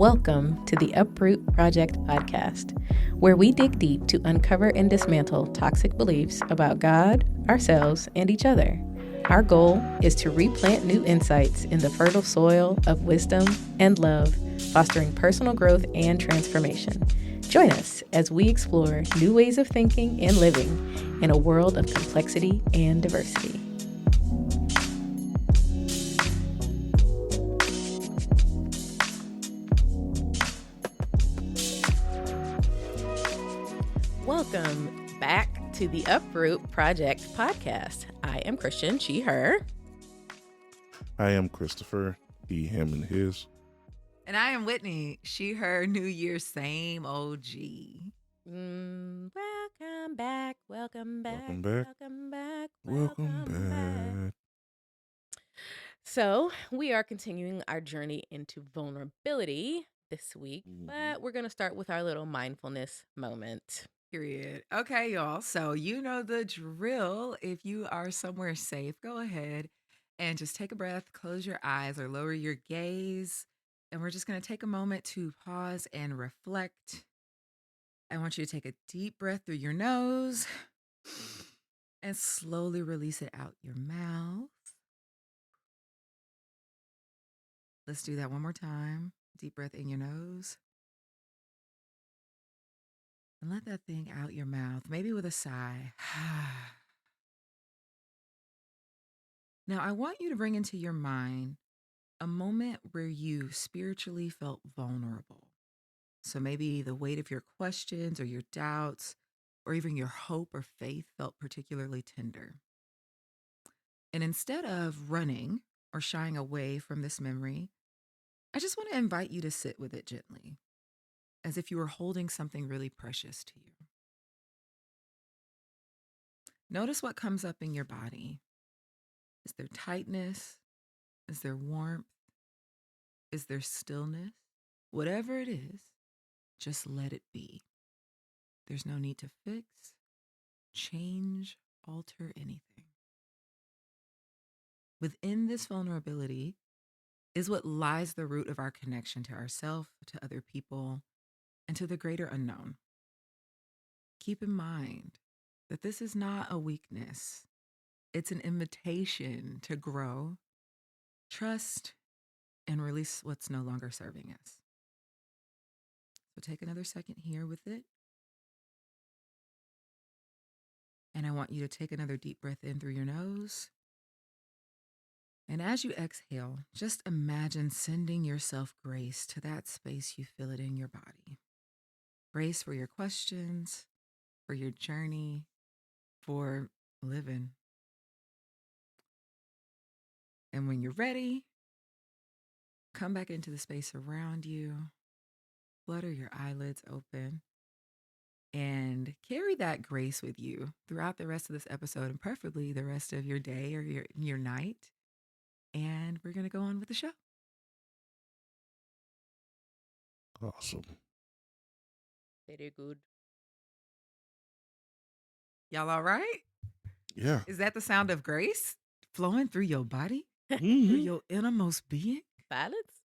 Welcome to the Uproot Project Podcast, where we dig deep to uncover and dismantle toxic beliefs about God, ourselves, and each other. Our goal is to replant new insights in the fertile soil of wisdom and love, fostering personal growth and transformation. Join us as we explore new ways of thinking and living in a world of complexity and diversity. Welcome back to the Uproot Project Podcast. I am Christian, she, her. I am Christopher, he, him, and his. And I am Whitney, she, her, New Year's, same OG. Welcome back, welcome back, Welcome back. welcome back, Welcome back. So we are continuing our journey into vulnerability this week, but we're going to start with our little mindfulness moment. Period. Okay, y'all. So you know the drill. If you are somewhere safe, go ahead and just take a breath, close your eyes or lower your gaze. And we're just going to take a moment to pause and reflect. I want you to take a deep breath through your nose and slowly release it out your mouth. Let's do that one more time. Deep breath in your nose. And let that thing out your mouth, maybe with a sigh. Now, I want you to bring into your mind a moment where you spiritually felt vulnerable. So maybe the weight of your questions or your doubts, or even your hope or faith felt particularly tender. And instead of running or shying away from this memory, I just want to invite you to sit with it gently, as if you were holding something really precious to you. Notice what comes up in your body. Is there tightness? Is there warmth? Is there stillness? Whatever it is, just let it be. There's no need to fix, change, alter anything. Within this vulnerability is what lies the root of our connection to ourselves, to other people, and to the greater unknown. Keep in mind that this is not a weakness. It's an invitation to grow, trust, and release what's no longer serving us. So take another second here with it. And I want you to take another deep breath in through your nose. And as you exhale, just imagine sending yourself grace to that space you feel it in your body. Grace for your questions, for your journey, for living. And when you're ready, come back into the space around you, flutter your eyelids open, and carry that grace with you throughout the rest of this episode and preferably the rest of your day or your night. And we're going to go on with the show. Awesome. Very good. Y'all all right? Yeah. Is that the sound of grace flowing through your body, through Mhm. your innermost being? Silence?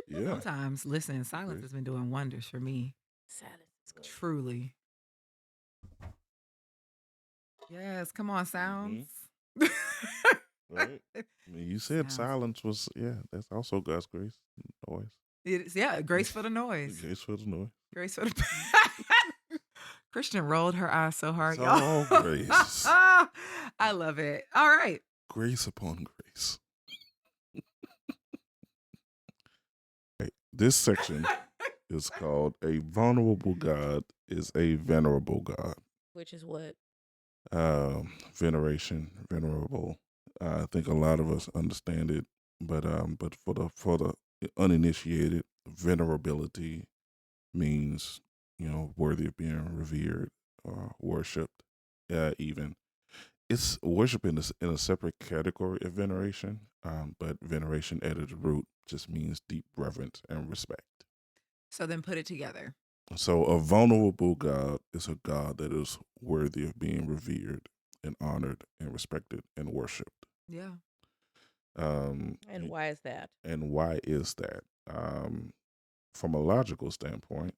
Yeah. Sometimes, listen, silence has been doing wonders for me. Silence is good. Truly. Yes, come on, sounds. Right. I mean, you said Sounds. silence was, that's also God's grace. Noise. It is, yeah, grace for the noise. Grace for the noise. Grace for the. Christian rolled her eyes so hard, It's y'all. all grace. I love it. All right. Grace upon grace. Right. This section is called A Vulnerable God is a Venerable God. Which is what? Veneration, venerable. I think a lot of us understand it, but for the uninitiated, venerability means worthy of being revered or worshipped. Even it's worship in a separate category of veneration, but veneration at its root just means deep reverence and respect. So then put it together. So a vulnerable God is a God that is worthy of being revered and honored and respected and worshipped. Yeah. And why is that? And why is that? from a logical standpoint,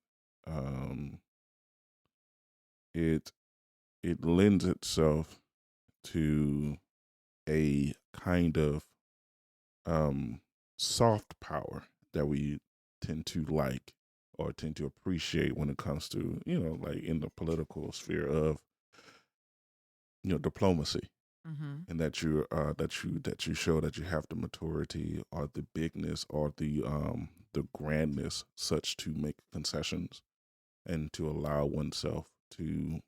um, it it lends itself to a kind of um, soft power that we tend to like or tend to appreciate when it comes to, like in the political sphere of, diplomacy, Mm-hmm. and that you show that you have the maturity or the bigness or the grandness such to make concessions and to allow oneself to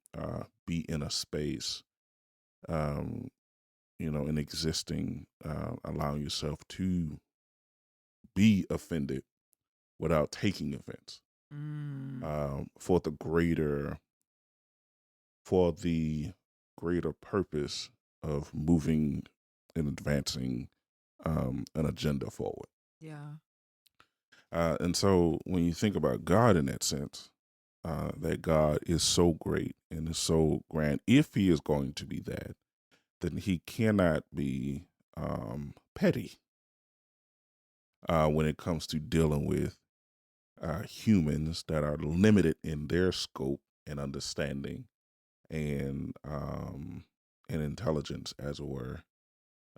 be in a space, um, in existing, allowing yourself to be offended without taking offense, Mm. for the greater purpose of moving and advancing an agenda forward. Yeah. And so when you think about God in that sense, that God is so great and is so grand, if he is going to be that, then he cannot be petty when it comes to dealing with humans that are limited in their scope and understanding and intelligence, as it were,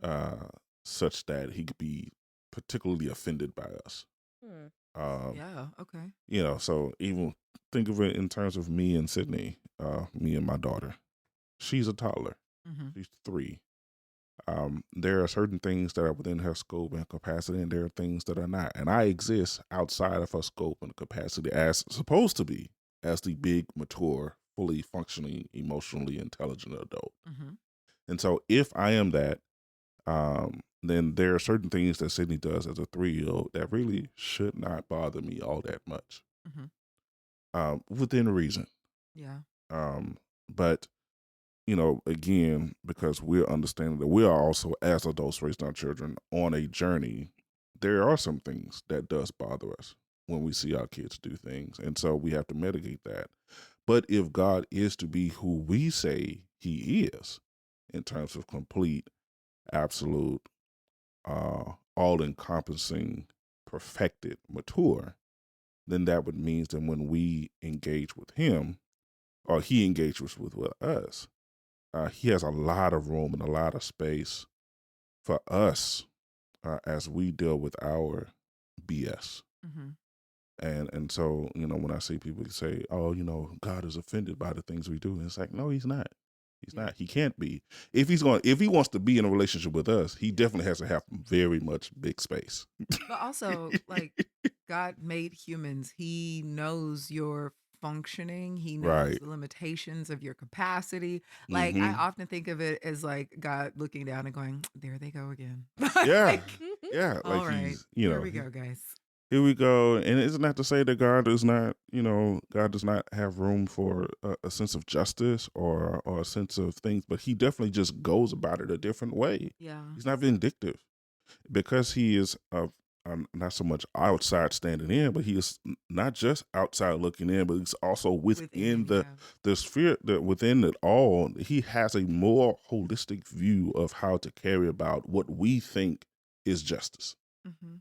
uh, such that he could be particularly offended by us. Hmm. Um, Yeah. Okay. so even think of it in terms of me and Sydney, me and my daughter. She's a toddler. Mm-hmm. She's 3. There are certain things that are within her scope and capacity, and there are things that are not. And I exist outside of her scope and capacity as supposed to be as the big, mature, fully functioning, emotionally intelligent adult. Mm-hmm. And so if I am that, then there are certain things that Sydney does as a 3-year-old that really should not bother me all that much, Mm-hmm. within reason. Yeah. But again, because we're understanding that we are also, as adults raising our children, on a journey, there are some things that does bother us when we see our kids do things. And so we have to mitigate that. But if God is to be who we say he is, in terms of complete, absolute, all-encompassing, perfected, mature, then that would mean that when we engage with him, or he engages with us, he has a lot of room and a lot of space for us as we deal with our BS. Mm-hmm. And so, when I see people say, "Oh, God is offended by the things we do," and it's like, no, he's not. He's Yeah. not. He can't be. If he wants to be in a relationship with us, he definitely has to have very much big space. But also, like, God made humans. He knows your functioning. He knows Right. the limitations of your capacity. Like, I Mm-hmm. often think of it as like God looking down and going, "There they go again." Yeah. Like, Yeah. Like all right, he's, here we go, guys. here we go. And it's not to say that God does not, God does not have room for a sense of justice or a sense of things, but he definitely just goes about it a different way. Yeah. He's not vindictive because he is not so much outside standing in, but he is not just outside looking in, but he's also within Yeah. the sphere, within it all. He has a more holistic view of how to carry about what we think is justice. Mm-hmm.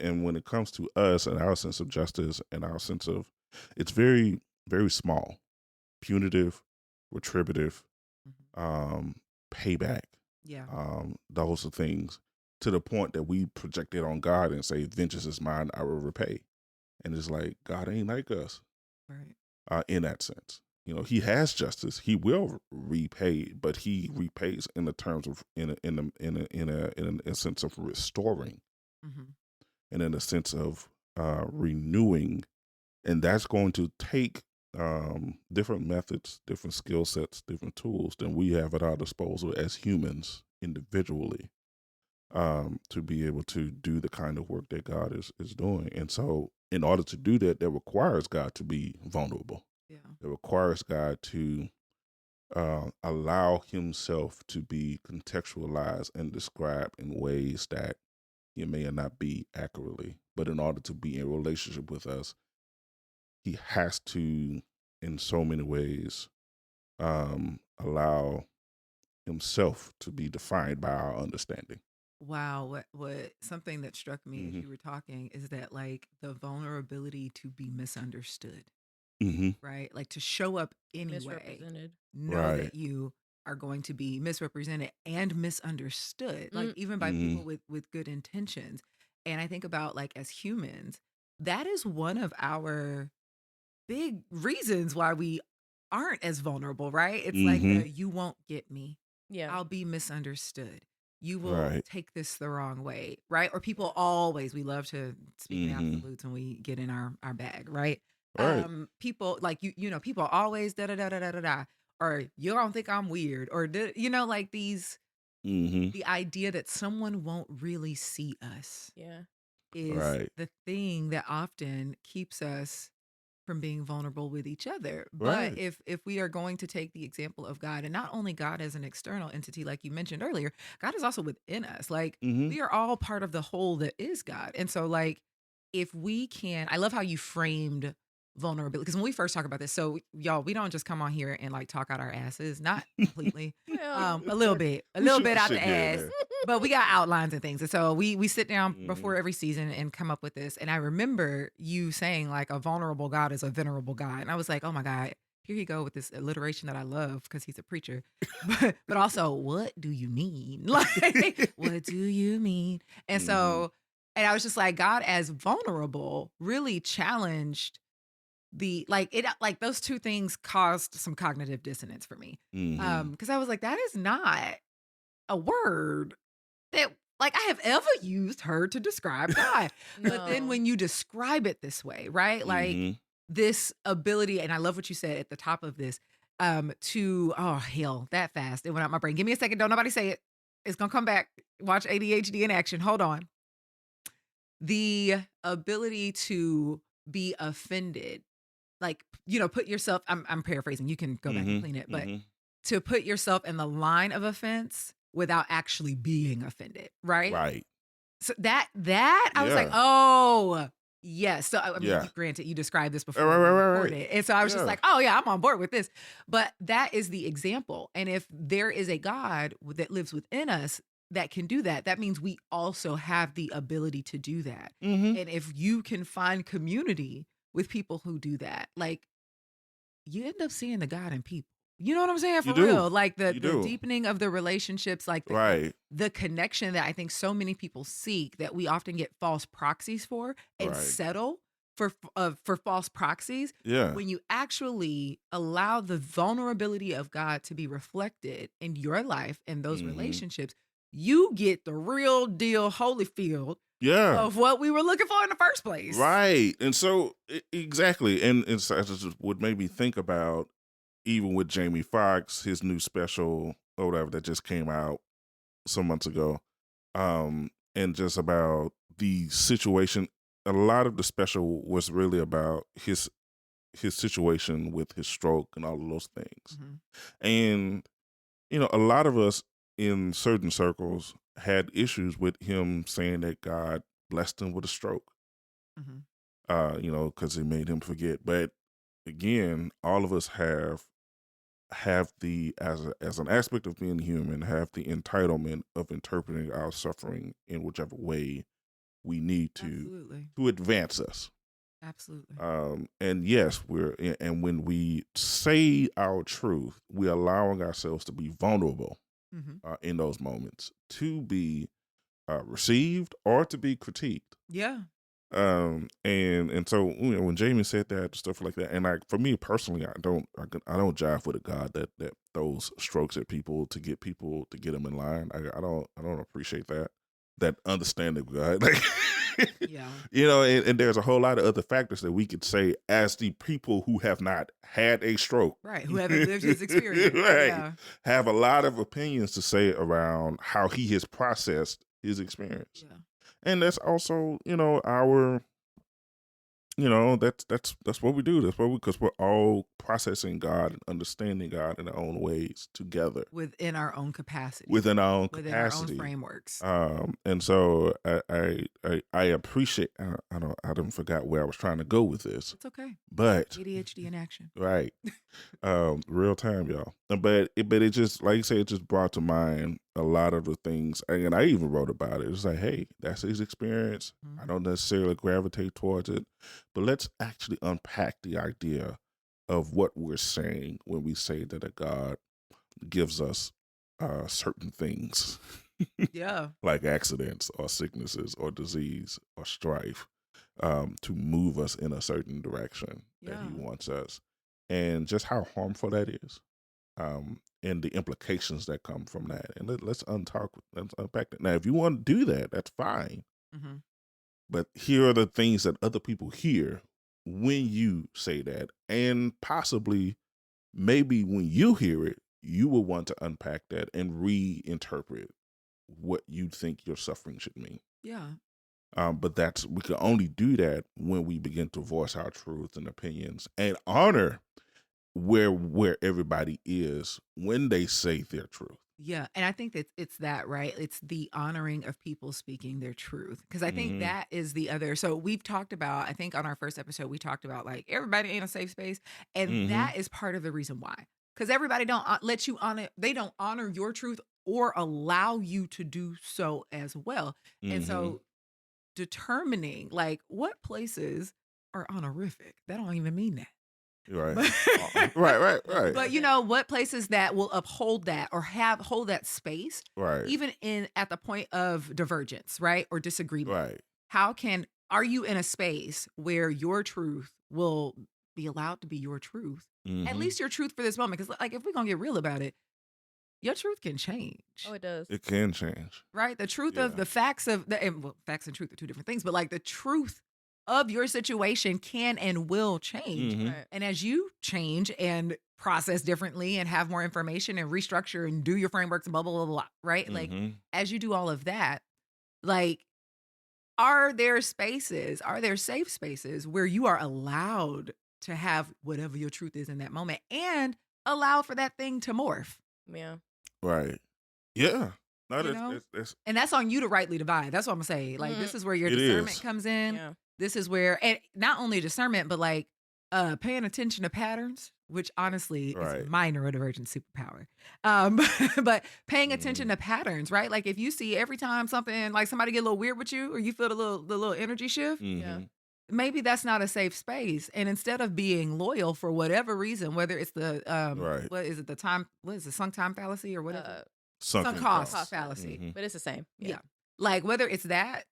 And when it comes to us and our sense of justice and our sense of, it's very, very small, punitive, retributive, Mm-hmm. payback. Yeah. Those are things to the point that we project it on God and say, "Vengeance is mine; I will repay." And it's like God ain't like us, Right. in that sense. He has justice; He will repay, but He repays in the terms of in a sense of restoring, Mm-hmm. and in a sense of renewing, and that's going to take different methods, different skill sets, different tools than we have at our disposal as humans individually, to be able to do the kind of work that God is doing. And so in order to do that, that requires God to be vulnerable. Yeah. It requires God to allow himself to be contextualized and described in ways that he may not be accurately. But in order to be in relationship with us, he has to, in so many ways, allow himself to be defined by our understanding. Wow, what something that struck me as Mm-hmm. you were talking is that like the vulnerability to be misunderstood, Mm-hmm. right? Like to show up anyway, Misrepresented. know Right. that you are going to be misrepresented and misunderstood, like Mm. even by Mm-hmm. people with good intentions. And I think about like as humans, that is one of our big reasons why we aren't as vulnerable, right? It's like Mm-hmm. you won't get me. Yeah. I'll be misunderstood. You will Right. take this the wrong way, right? Or people always, we love to speak in Mm-hmm. absolutes when we get in our bag, right? Right. People like you know, people always da da da da da da da, or you don't think I'm weird, or you know, like these Mm-hmm. the idea that someone won't really see us Yeah. is Right. the thing that often keeps us from being vulnerable with each other. But Right. if we are going to take the example of God, and not only God as an external entity like you mentioned earlier, God is also within us. Like Mm-hmm. we are all part of the whole that is God. And so like if we can, I love how you framed vulnerability, because when we first talk about this, so y'all, we don't just come on here and like talk out our asses, not completely, Well, a little bit, a We little shoot bit the out shit the here and ass, there. but we got outlines and things. And so we sit down Mm-hmm. before every season and come up with this. And I remember you saying like a vulnerable God is a venerable God. And I was like, oh my God, here you go with this alliteration that I love because he's a preacher. But also, what do you mean? Like, what do you mean? And Mm-hmm. so, and I was just like, God as vulnerable really challenged the like it like those two things caused some cognitive dissonance for me. Mm-hmm. Because I was like, that is not a word that like I have ever used her to describe God. But then no. when you describe it this way, right? Like Mm-hmm. this ability, and I love what you said at the top of this, to oh hell, that fast. It went out my brain. Give me a second, don't nobody say it. It's gonna come back. Watch ADHD in action. Hold on. The ability to be offended, like, you know, put yourself, I'm paraphrasing, you can go back and Mm-hmm. clean it, but Mm-hmm. to put yourself in the line of offense without actually being offended, right? Right. So that I was like, Yeah. oh yes. So I mean, Yeah. granted, you described this Right. before Right. we Right. recorded, Right. and so I was just Yeah. like, oh yeah, I'm on board with this. But that is the example, and if there is a God that lives within us that can do that, that means we also have the ability to do that. Mm-hmm. And if you can find community with people who do that, like you end up seeing the God in people. You know what I'm saying? You For do. real. Like the You do. deepening of the relationships, like Right. the connection that I think so many people seek, that we often get false proxies for and Right. settle for false proxies. Yeah. When you actually allow the vulnerability of God to be reflected in your life and those Mm-hmm. relationships, you get the real deal Holyfield Yeah. of what we were looking for in the first place. Right. And so exactly. And it's just what made me think about, even with Jamie Foxx, his new special or whatever that just came out some months ago, and just about the situation. A lot of the special was really about his situation with his stroke and all of those things. Mhm. And you know, a lot of us in certain circles had issues with him saying that God blessed him with a stroke. Mhm. You know, because it made him forget. But again, all of us have the as an aspect of being human, have the entitlement of interpreting our suffering in whichever way we need Absolutely. to advance us. Absolutely. And yes, and when we say our truth, we're allowing ourselves to be vulnerable Mhm. in those moments, to be received or to be critiqued. Yeah. And so, you know, when Jamie said that, stuff like that, and like for me personally, I don't jive with a God that throws strokes at people to get them in line. I don't appreciate that understanding of God. Like, Yeah. you know, and there's a whole lot of other factors that we could say as the people who have not had a stroke, Right. Who haven't lived his experience. right, Yeah. have a lot of opinions to say around how he has processed his experience. Yeah. And that's also, you know, our, you know, that's what we do. That's what because we're all processing God and understanding God in our own ways together Within our own capacity. within our own Within our own capacity. frameworks. And so I appreciate. I don't forgot where I was trying to go with this, It's okay. but ADHD in action. right, real time, y'all. But it just, like you say, it just brought to mind a lot of the things, and I even wrote about it. It's like, hey, that's his experience. I don't necessarily gravitate towards it, but let's actually unpack the idea of what we're saying when we say that a God gives us certain things. Yeah. Like accidents or sicknesses or disease or strife, to move us in a certain direction that he wants us, and just how harmful that is, and the implications that come from that. And let's unpack that. Now, if you want to do that, that's fine. Mm-hmm. But here are the things that other people hear when you say that, and possibly, maybe when you hear it, you will want to unpack that and reinterpret what you think your suffering should mean. Yeah. But we can only do that when we begin to voice our truths and opinions and honor where everybody is when they say their truth. Yeah. And I think that it's that, right? It's the honoring of people speaking their truth. Because I think that is the other. So we've talked about, I think on our first episode, we talked about like everybody ain't a safe space. And that is part of the reason why. Because everybody don't let you honor, they don't honor your truth or allow you to do so as well. And so determining like what places are honorific, that don't even mean that. Right. Right. But you know what places that will uphold that or hold that space, Right. even at the point of divergence, right, or disagreement. Right. Are you in a space where your truth will be allowed to be your truth? At least your truth for this moment, because like if we're gonna get real about it, your truth can change. Oh, it does. It can change. Right, the truth of the facts of facts and truth are two different things, but like the truth of your situation can and will change. Right. And as you change and process differently and have more information and restructure and do your frameworks and blah, blah, blah, blah, right? Like as you do all of that, like, are there safe spaces where you are allowed to have whatever your truth is in that moment and allow for that thing to morph? Yeah. Right. Yeah. No, You know? that's And that's on you to rightly divide. That's what I'm saying. Like, this is where your discernment comes in. Yeah. This is where, and not only discernment, but like paying attention to patterns, which honestly is my neurodivergent superpower. But paying attention to patterns, right? Like if you see every time something, like somebody get a little weird with you or you feel the little energy shift, Yeah. maybe that's not a safe space. And instead of being loyal for whatever reason, whether it's the, what is it, sunk time fallacy or whatever? Sunk cost fallacy. But it's the same. Yeah. Like whether it's that,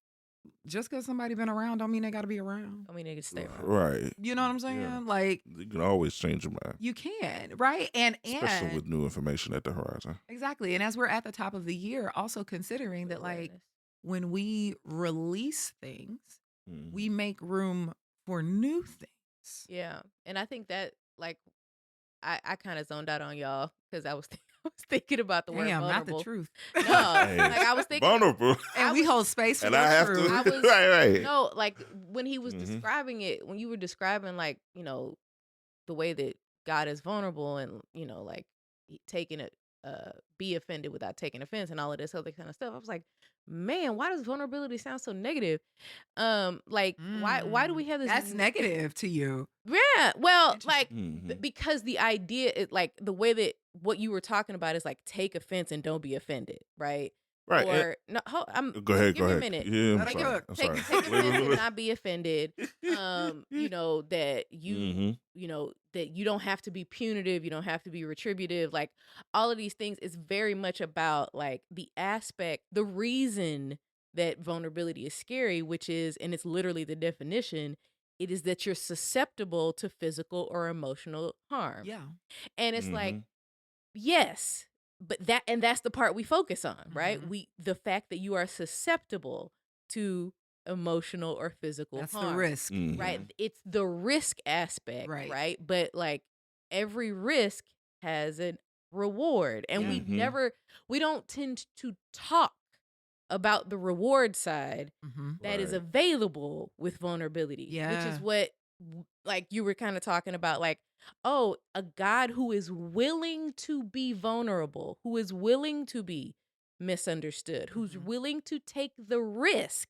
just because somebody been around don't mean they got to be around. I mean, they can stay around. right. You know what I'm saying? Yeah. Like You can always change your mind, you can, right? And especially with new information at the horizon. exactly. And as we're at the top of the year, also considering that like when we release things, we make room for new things. Yeah. And I think that like I kind of zoned out on y'all because I was thinking about the word Damn, not vulnerable. the truth. No, like I was thinking Vulnerable. And we hold space for And the I have truth. to. I was- right. No, like when he was describing it, when you were describing like, you know, the way that God is vulnerable and, you know, like taking it, be offended without taking offense and all of this other kind of stuff. I was like, man, why does vulnerability sound so negative? Like why do we have this? That's negative to you. Yeah. Well, like Mhm. because the idea is like the way that what you were talking about is like take offense and don't be offended, right? Right. Or no, Go ahead. give me a minute. Yeah, I'm Let it sorry. go. I'm Take sorry. offense and not be offended. You know that you know that you don't have to be punitive, you don't have to be retributive. Like all of these things is very much about like the reason that vulnerability is scary, which is, and it's literally the definition, it is that you're susceptible to physical or emotional harm. Yeah. And it's like, yes, but that's the part we focus on, right? The fact that you are susceptible to emotional or physical That's harm. the risk. Right? It's the risk aspect, right? But like every risk has a reward. And we don't tend to talk about the reward side that is available with vulnerability, which is what like you were kind of talking about, like, oh, a God who is willing to be vulnerable, who is willing to be misunderstood, who's willing to take the risk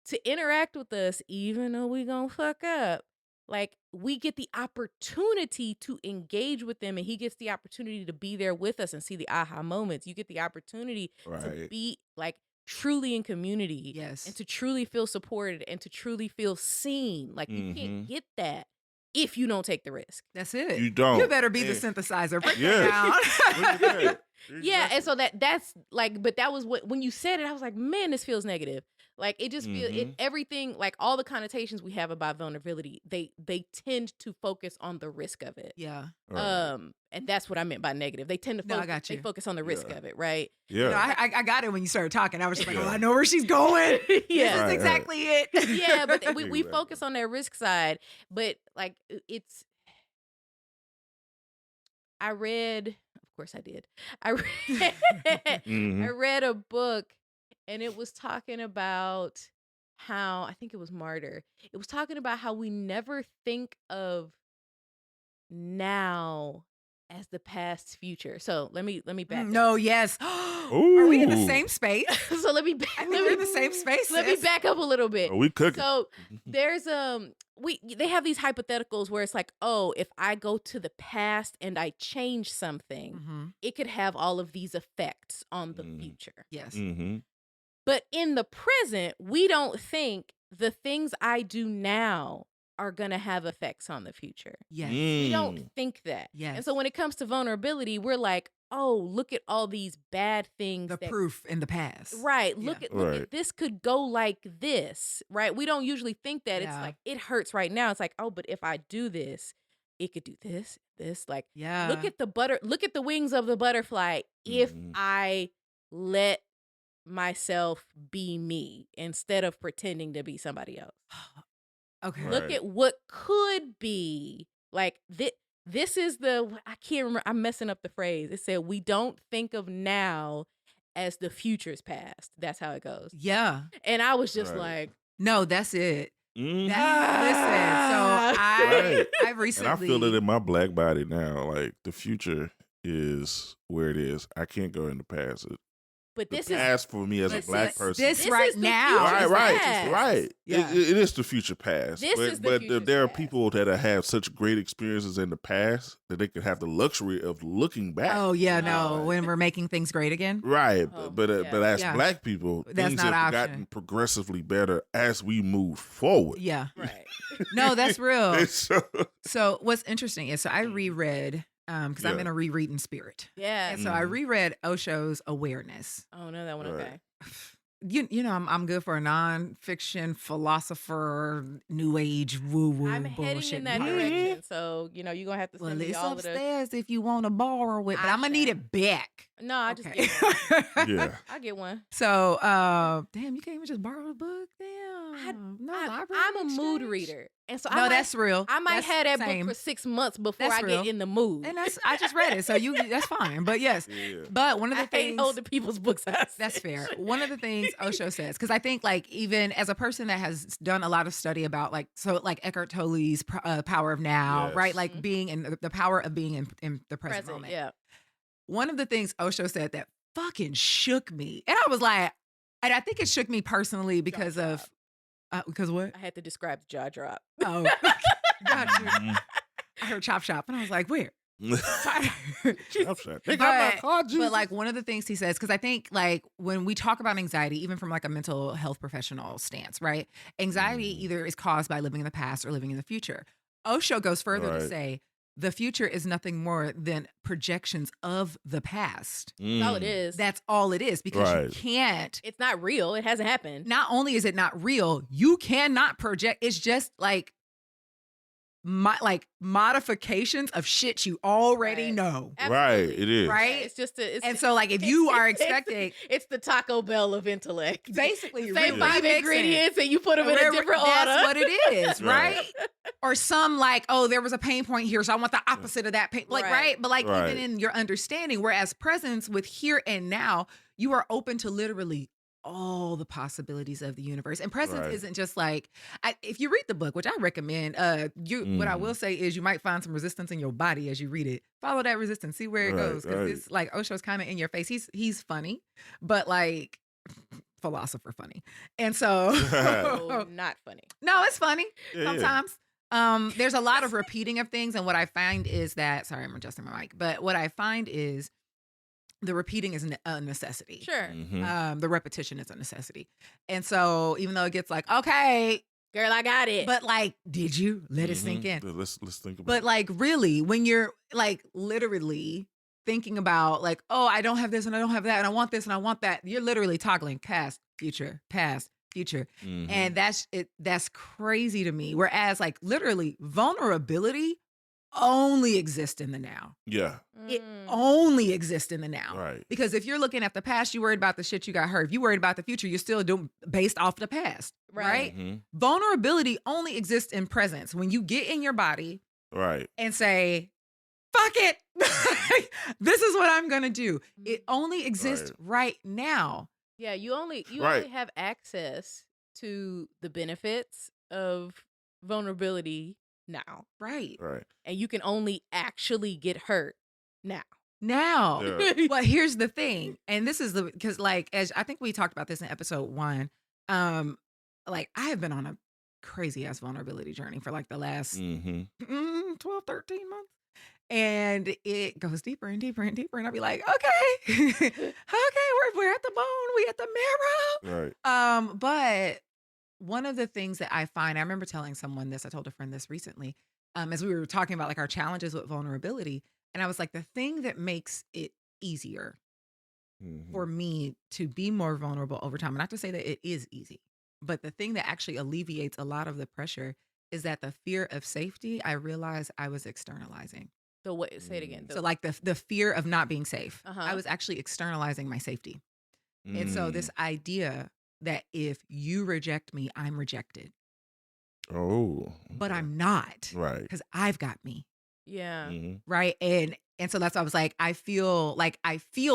to interact with us, even though we gonna fuck up, like we get the opportunity to engage with them, and he gets the opportunity to be there with us and see the aha moments. You get the opportunity to be like truly in community, Yes, and to truly feel supported and to truly feel seen. Like you can't get that if you don't take the risk. that's it. You don't. You better be the synthesizer. Break that down. Yeah, and so that's like, but that was when you said it, I was like, man, this feels negative. Like it just feels everything, like all the connotations we have about vulnerability, they tend to focus on the risk of it. Yeah. And that's what I meant by negative. They tend to they focus on the risk of it, right? Yeah. You know, I got it when you started talking. I was just like, oh, I know where she's going. Yeah. This is exactly it. Yeah, but we focus on that risk side, but like I read, of course I did. I read a book, and it was talking about how, I think it was Martyr. It was talking about how we never think of now as the past's future. So let me back up. No, yes. Are we in the same space? So let me back. I think we're in the same space. Let me back up a little bit. Oh, we cooking. So there's they have these hypotheticals where it's like, oh, if I go to the past and I change something, it could have all of these effects on the future. Yes. But in the present, we don't think the things I do now are going to have effects on the future. Yes. We don't think that. Yes. And so when it comes to vulnerability, we're like, oh, look at all these bad things. The proof in the past. Right. Look at this could go like this, right? We don't usually think that. It's like, it hurts right now. It's like, oh, but if I do this, it could do this. Like, look at the wings of the butterfly if I let myself be me instead of pretending to be somebody else. Okay. Look at what could be. Like this is I can't remember, I'm messing up the phrase. It said we don't think of now as the future's past. That's how it goes. Yeah. And I was just like, no, that's it. Listen, so I recently, and I feel it in my black body now. Like the future is where it is. I can't go in the past. But this is for me as a black person. This right now, right. Yeah. It is the future past. But there are past. people that have had such great experiences in the past that they could have the luxury of looking back. Oh yeah, no, when we're making things great again. Right, but as black people, that's things not have gotten progressively better as we move forward. Yeah, right. No, that's real. So what's interesting is, I reread. Because I'm in a rereading spirit. Yeah. And so I reread Osho's Awareness. Oh, no, that one, okay. You know, I'm good for a nonfiction philosopher, new age woo woo. I'm heading in that direction, so you're gonna have to send me all of the. It's upstairs if you want to borrow it, but I'm gonna need it back. No, I just get one. Yeah, I get one. So, damn, you can't even just borrow a book. Damn, I'm a mood reader, and so that's real. I might have that book for 6 months before I get in the mood, and I just read it, so that's fine. But yes, but one of the things, I hate holding people's books. That's fair. One of the things Osho says, because I think like even as a person that has done a lot of study about like Eckhart Tolle's power of now, right? Like being in the power of being in the present moment. Yeah. One of the things Osho said that fucking shook me, and I was like, and I think it shook me personally because because what? I had to describe the jaw drop. Oh, got you. I heard chop shop, and I was like, where? But like one of the things he says, because I think like when we talk about anxiety, even from like a mental health professional stance, right? Anxiety either is caused by living in the past or living in the future. Osho goes further to say the future is nothing more than projections of the past. That's all it is. That's all it is, because you can't. It's not real. It hasn't happened. Not only is it not real, you cannot project. It's just like modifications of shit you already know. Absolutely. Right, it is. Right? It's just so like if you are expecting it's the Taco Bell of intellect. Basically, same 5 ingredients and you put them in a different order. That's what it is, right? Or some like, oh, there was a pain point here, so I want the opposite of that pain. Like, right? But like even in your understanding, whereas presence with here and now, you are open to literally all the possibilities of the universe. And presence isn't just like, if you read the book, which I recommend, what I will say is you might find some resistance in your body as you read it. Follow that resistance, see where it goes. Because it's like Osho's kind of in your face. He's funny, but like philosopher funny. And so not funny. No, it's funny sometimes. There's a lot of repeating of things. And what I find is that, sorry, I'm adjusting my mic, but what I find is the repeating is a necessity. Sure. Mhm. The repetition is a necessity. And so even though it gets like, okay, Girl, I got it. but like, did you let it sink in? Let's think about But it. like, really, when you're like literally thinking about like, oh, I don't have this and I don't have that and I want this and I want that, you're literally toggling past, future, Mhm. and that's crazy to me. Whereas like literally vulnerability only exists in the now. Yeah. It Mm. only exists in the now. Right. Because if you're looking at the past, you worried about the shit you got hurt. If you worried about the future, you're still doing based off the past. Right? Mhm. Vulnerability only exists in presence. When you get in your body Right. and say, fuck it. This is what I'm gonna do. It only exists right now. Yeah, you only Right. have access to the benefits of vulnerability now. Right. Right. And you can only actually get hurt now. Now. Yeah. But here's the thing. And this is because like, as I think we talked about this in episode 1, like I have been on a crazy ass vulnerability journey for like the last Mhm. 12, 13 months. And it goes deeper and deeper and deeper. And I'll be like, okay, we're at the bone, we at the marrow. Right. But one of the things that I find, I remember telling someone this, I told a friend this recently, as we were talking about like our challenges with vulnerability. And I was like, the thing that makes it easier Mhm. for me to be more vulnerable over time, not to say that it is easy, but the thing that actually alleviates a lot of the pressure is that the fear of safety, I realized I was externalizing. So what? Say it again. So like the fear of not being safe, Uh-huh. I was actually externalizing my safety. And so this Mm. idea that if you reject me, I'm rejected, Oh. but okay. I'm not Right. because I've got me. Yeah. Mhm. Right. And so that's why I was like, I feel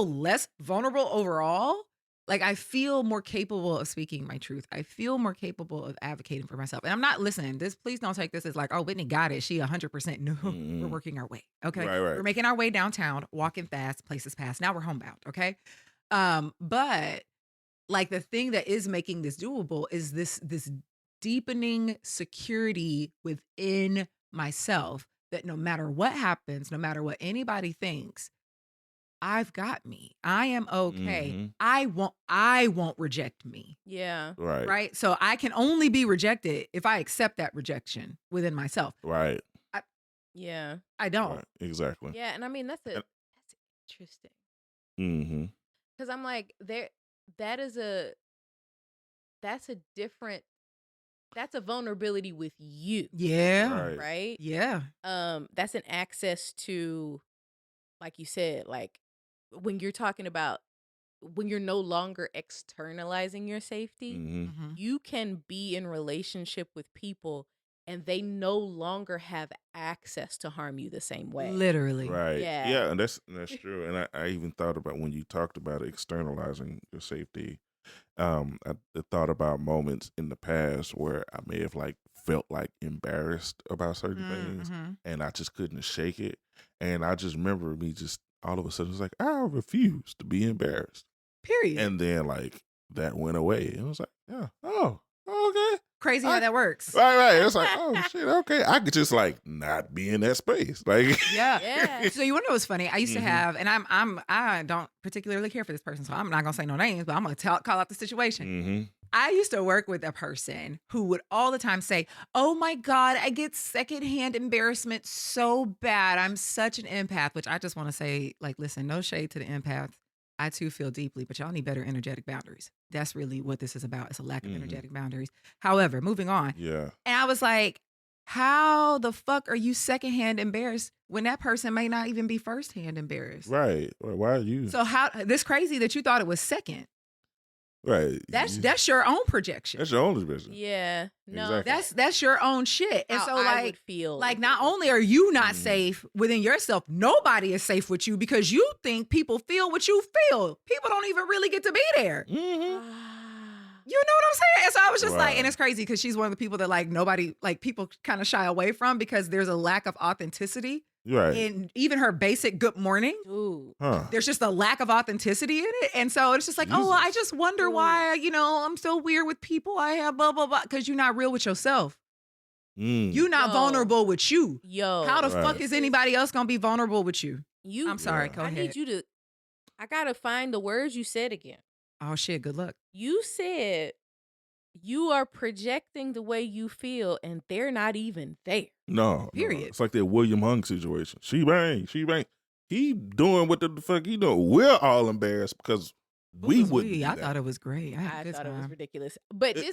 less vulnerable overall. Like I feel more capable of speaking my truth. I feel more capable of advocating for myself. And I'm not listening. Please don't take this as like, oh, Whitney got it. She 100%. No, we're working our way. Okay. Right, right. We're making our way downtown, walking fast, places past. Now we're homebound. Okay. But like the thing that is making this doable is this deepening security within myself that no matter what happens, no matter what anybody thinks, I've got me. I am okay. Mhm. I won't reject me. Yeah. Right. Right. So I can only be rejected if I accept that rejection within myself. Right. Yeah. I don't. Right. Exactly. Yeah. And I mean, that's And- interesting. Mhm. Because I'm like, that's a vulnerability with you. Yeah. Right. Right. Yeah. That's an access to, like you said, like when you're talking about when you're no longer externalizing your safety, Mhm. Mhm. you can be in relationship with people and they no longer have access to harm you the same way. Literally. Right. Yeah. Yeah, and that's true. And I even thought about when you talked about externalizing your safety. I thought about moments in the past where I may have like felt like embarrassed about certain things, Mhm. and I just couldn't shake it. And I just remember me just all of a sudden it's like I refuse to be embarrassed, Period. and then like that went away. It was like, yeah, oh, okay. Crazy how that works. Right. It's like, oh shit, okay. I could just like not be in that space. Like, Yeah. Yeah. So you want to know what's funny? I used to Mhm. have, and I don't particularly care for this person, so I'm not gonna say no names, but I'm gonna call out the situation. Mm-hmm. I used to work with a person who would all the time say, "Oh my God, I get secondhand embarrassment so bad. I'm such an empath," which I just want to say, like, listen, no shade to the empath. I too feel deeply, but y'all need better energetic boundaries. That's really what this is about. It's a lack of Mhm. energetic boundaries. However, moving on. Yeah. And I was like, how the fuck are you secondhand embarrassed when that person may not even be firsthand embarrassed? Right. Why are you? So how this crazy that you thought it was second. Right. That's your own projection. That's your only business. Yeah. No. Exactly. That's your own shit. And how so I would like feel. like not only are you not Mhm. safe within yourself, nobody is safe with you because you think people feel what you feel. People don't even really get to be there. Mm-hmm. You know what I'm saying? And so I was just like, Wow. and it's crazy because she's one of the people that like nobody, like people kind of shy away from because there's a lack of authenticity Right. in even her basic good morning. Ooh. Huh. There's just a lack of authenticity in it. And so it's just like, oh, well, I Jesus. just wonder why, I'm so weird with people. I have blah, blah, blah. Because you're not real with yourself. You not vulnerable with you. Yo. How the fuck is anybody else going to be vulnerable with you? I'm sorry. Go ahead. I need you to, I got to find the words you said again. Oh, shit. Good luck. You said you are projecting the way you feel and they're not even there. No. Period. No. It's like that William Hung situation. She bang. He doing what the fuck he doing. We're all embarrassed because we wouldn't. I thought it was great. I thought it was ridiculous. But this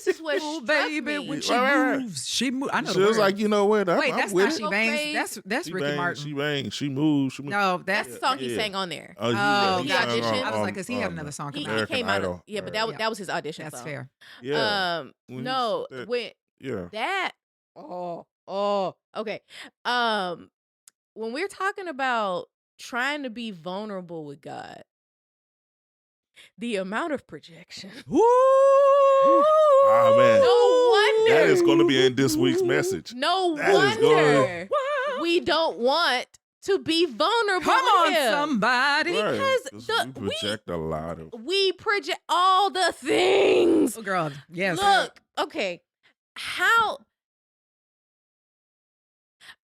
is what oh, struck baby, me. when she moves, she moves. I know she the was word. like, you know what? Wait, I'm that's with not it. she bangs. That's She Ricky bang, Martin. She bangs. She moves. No, that's the song he sang on there. Oh, he auditioned. I was like, because he had another song. He coming out. came out. Idol. But that was his audition. That's song. fair. Yeah. No, when that. Oh, okay. When we're talking about trying to be vulnerable with God, the amount of projection. Oh man. No wonder. That is going to be in this week's message. No wonder we don't want to be vulnerable. Come on, with him. somebody. Because we project a lot of. We project all the things. Oh, girl, yes. Look, okay. How?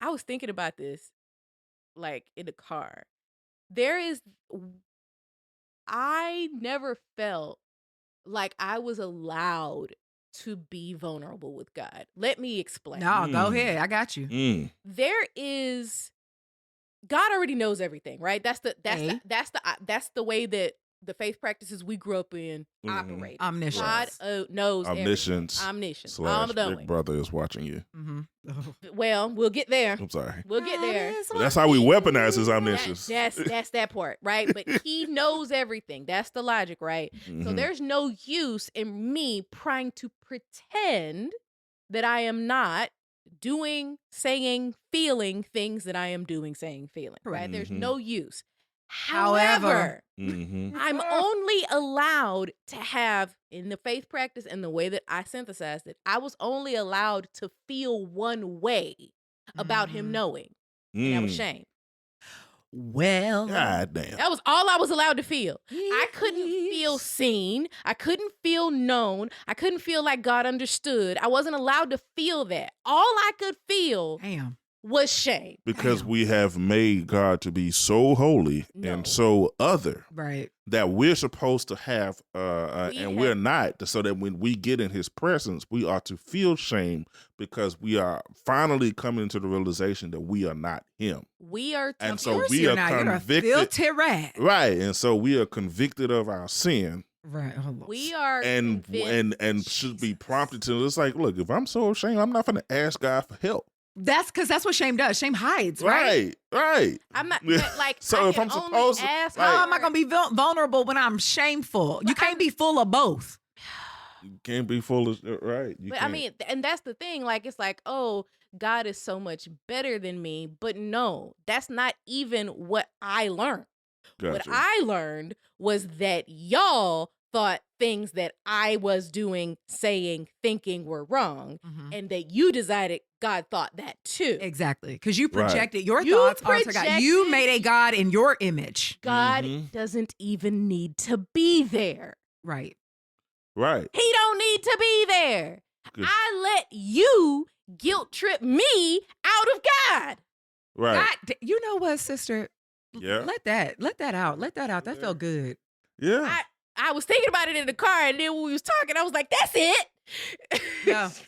I was thinking about this, like in the car. I never felt like I was allowed to be vulnerable with God. Let me explain. No, go ahead. I got you. There is, God already knows everything, right? That's the way that the faith practices we grew up in operate. Omniscience. God knows Omniscience. Omniscience. Big brother is watching you. Mm-hmm. Well, we'll get there. I'm sorry. We'll get there. But that's how we weaponize his omniscience. That's that part, right? But he knows everything. That's the logic, right? So there's no use in me trying to pretend that I am not doing, saying, feeling things that I am doing, saying, feeling, right? There's no use. However, I'm only allowed to have, in the faith practice and the way that I synthesized it, I was only allowed to feel one way about him knowing. And that was shame. Well, God damn. That was all I was allowed to feel. I couldn't feel seen. I couldn't feel known. I couldn't feel like God understood. I wasn't allowed to feel that. All I could feel was shame. Because we have made God to be so holy and so other. Right. That we're supposed to have, we're not. So that when we get in his presence, we are to feel shame because we are finally coming to the realization that we are not him. We are, and so we are convicted. You're a filthy rat. Right. And so we are convicted of our sin. Right. We are and should be prompted to, it's like, look, if I'm so ashamed, I'm not going to ask God for help. That's because that's what shame does. Shame hides, right? Right. I'm not like, so if I'm supposed to ask, how am I going to be vulnerable when I'm shameful? You can't be full of both. You can't be full of right. But I mean, and that's the thing. Like, it's like, oh, God is so much better than me. But no, that's not even what I learned. Gotcha. What I learned was that y'all thought things that I was doing, saying, thinking were wrong, and that you decided God thought that too. Exactly. Because you projected your thoughts onto God. You made a God in your image. God doesn't even need to be there. Right. Right. He don't need to be there. I let you guilt trip me out of God. Right. God, you know what, sister? Yeah. Let that out. Let that out. That felt good. Yeah. I was thinking about it in the car, and then when we was talking, I was like, that's it.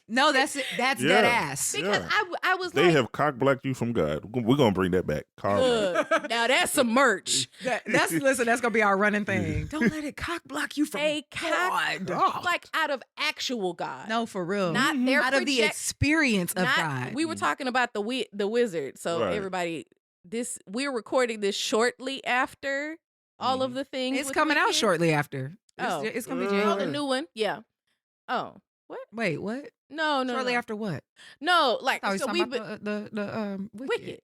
No, that's it. That's dead ass. Because I was they have cock blocked you from God. We're going to bring that back. Now that's some merch. That's going to be our running thing. Don't let it cock block you from God. Like out of actual God. No, for real. Not their out of the experience of God. We were talking about the wizard. So everybody, we're recording this shortly after all of the things. It's coming out shortly after. It's going to be January. Oh, the new one? Yeah. Oh, what? Wait, what? No. Shortly after what? No, like, so we the Wicked.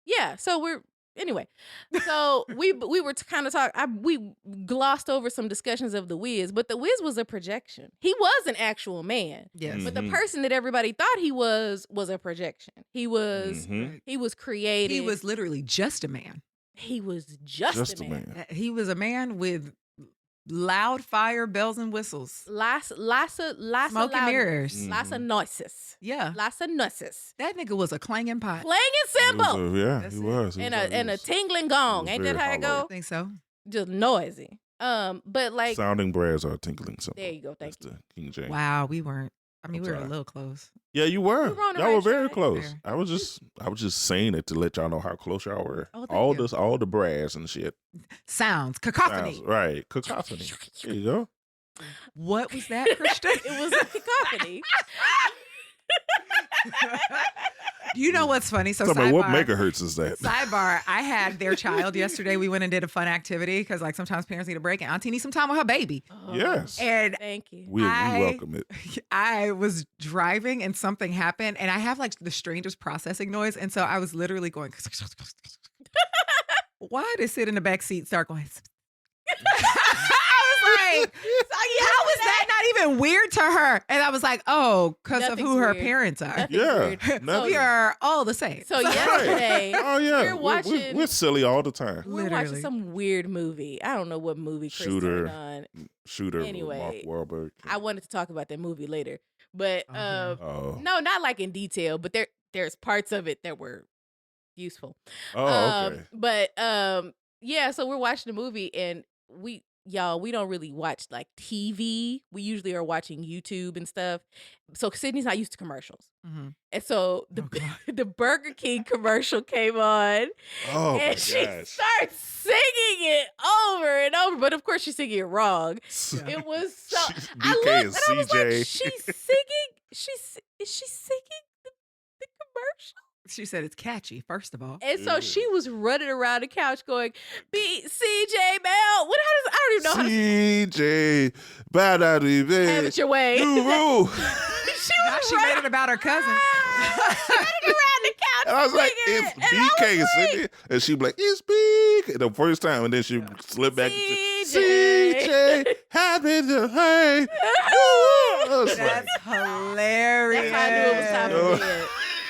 Yeah. So anyway. So we were kind of talking. We glossed over some discussions of the Wiz, but the Wiz was a projection. He was an actual man. Yes. But the person that everybody thought he was a projection. He was created. He was literally just a man. He was just a man. He was a man with loud fire, bells and whistles, Lots of smoke and loudness. mirrors. Lots of noises. Yeah, Lots of noises. that nigga was a clanging pot. Clanging cymbal. Yeah, That's he it. was. And a tingling gong. it was Ain't that very how it hollow. I go? think so. Just noisy. But like, Sounding brass are tinkling cymbal. there you go. Thank That's you. the King James. Wow, we weren't. I mean, I'm we were a sorry. little close. Yeah, you were. You were on the Y'all were right very track. close. Fair. I was just saying it to let y'all know how close y'all were. Oh, thank all you. all the brass and shit. Sounds, cacophony. Sounds, right. Cacophony. There you go. What was that, Christian? It was a cacophony. You know what's funny? So Tell me, what sidebar- megahertz is that? Sidebar, I had their child yesterday. We went and did a fun activity because like sometimes parents need a break and Auntie needs some time with her baby. Oh, Yes. And Thank you. We I- welcome it. I was driving and something happened and I have like the strangest processing noise. And so I was literally going, why did sit in the back seat start going? I was like, how was that not even weird to her? And I was like, oh, because of Nothing's who her weird. parents are. Nothing's Yeah. weird. Nothing. We are all the same. So yesterday, Oh yeah. we're watching. We're silly all the time. We're Literally. watching some weird movie. I don't know what movie Chris Shooter. turned on. Shooter. Anyway, Mark Wahlberg. I wanted to talk about that movie later, but Oh, yeah. Oh. no, not like in detail. But there's parts of it that were useful. Oh, okay. But yeah. So we're watching the movie, and we don't really watch like TV. We usually are watching YouTube and stuff. So Sydney's not used to commercials, Mhm. and so the Oh, God. the Burger King commercial came on. Oh my And she gosh. starts singing it over and over, but of course she's singing it wrong. It was so. She's I BK looked and and I was like, CJ. she's singing. Is she singing the commercial? She said it's catchy, first of all. And so Yeah. she was running around the couch going, CJ Bell. I don't even know how to CJ. Bad out of have bed. it your way. You rule. She Now was she made it about her cousin. running around the couch. And I was like, singing it's it. And I BK was like, singing. And she'd be like, it's BK. The first time. And then she slipped back into CJ. CJ. Happy to hey. I was like, That's hilarious. That's how I knew it was time for bed.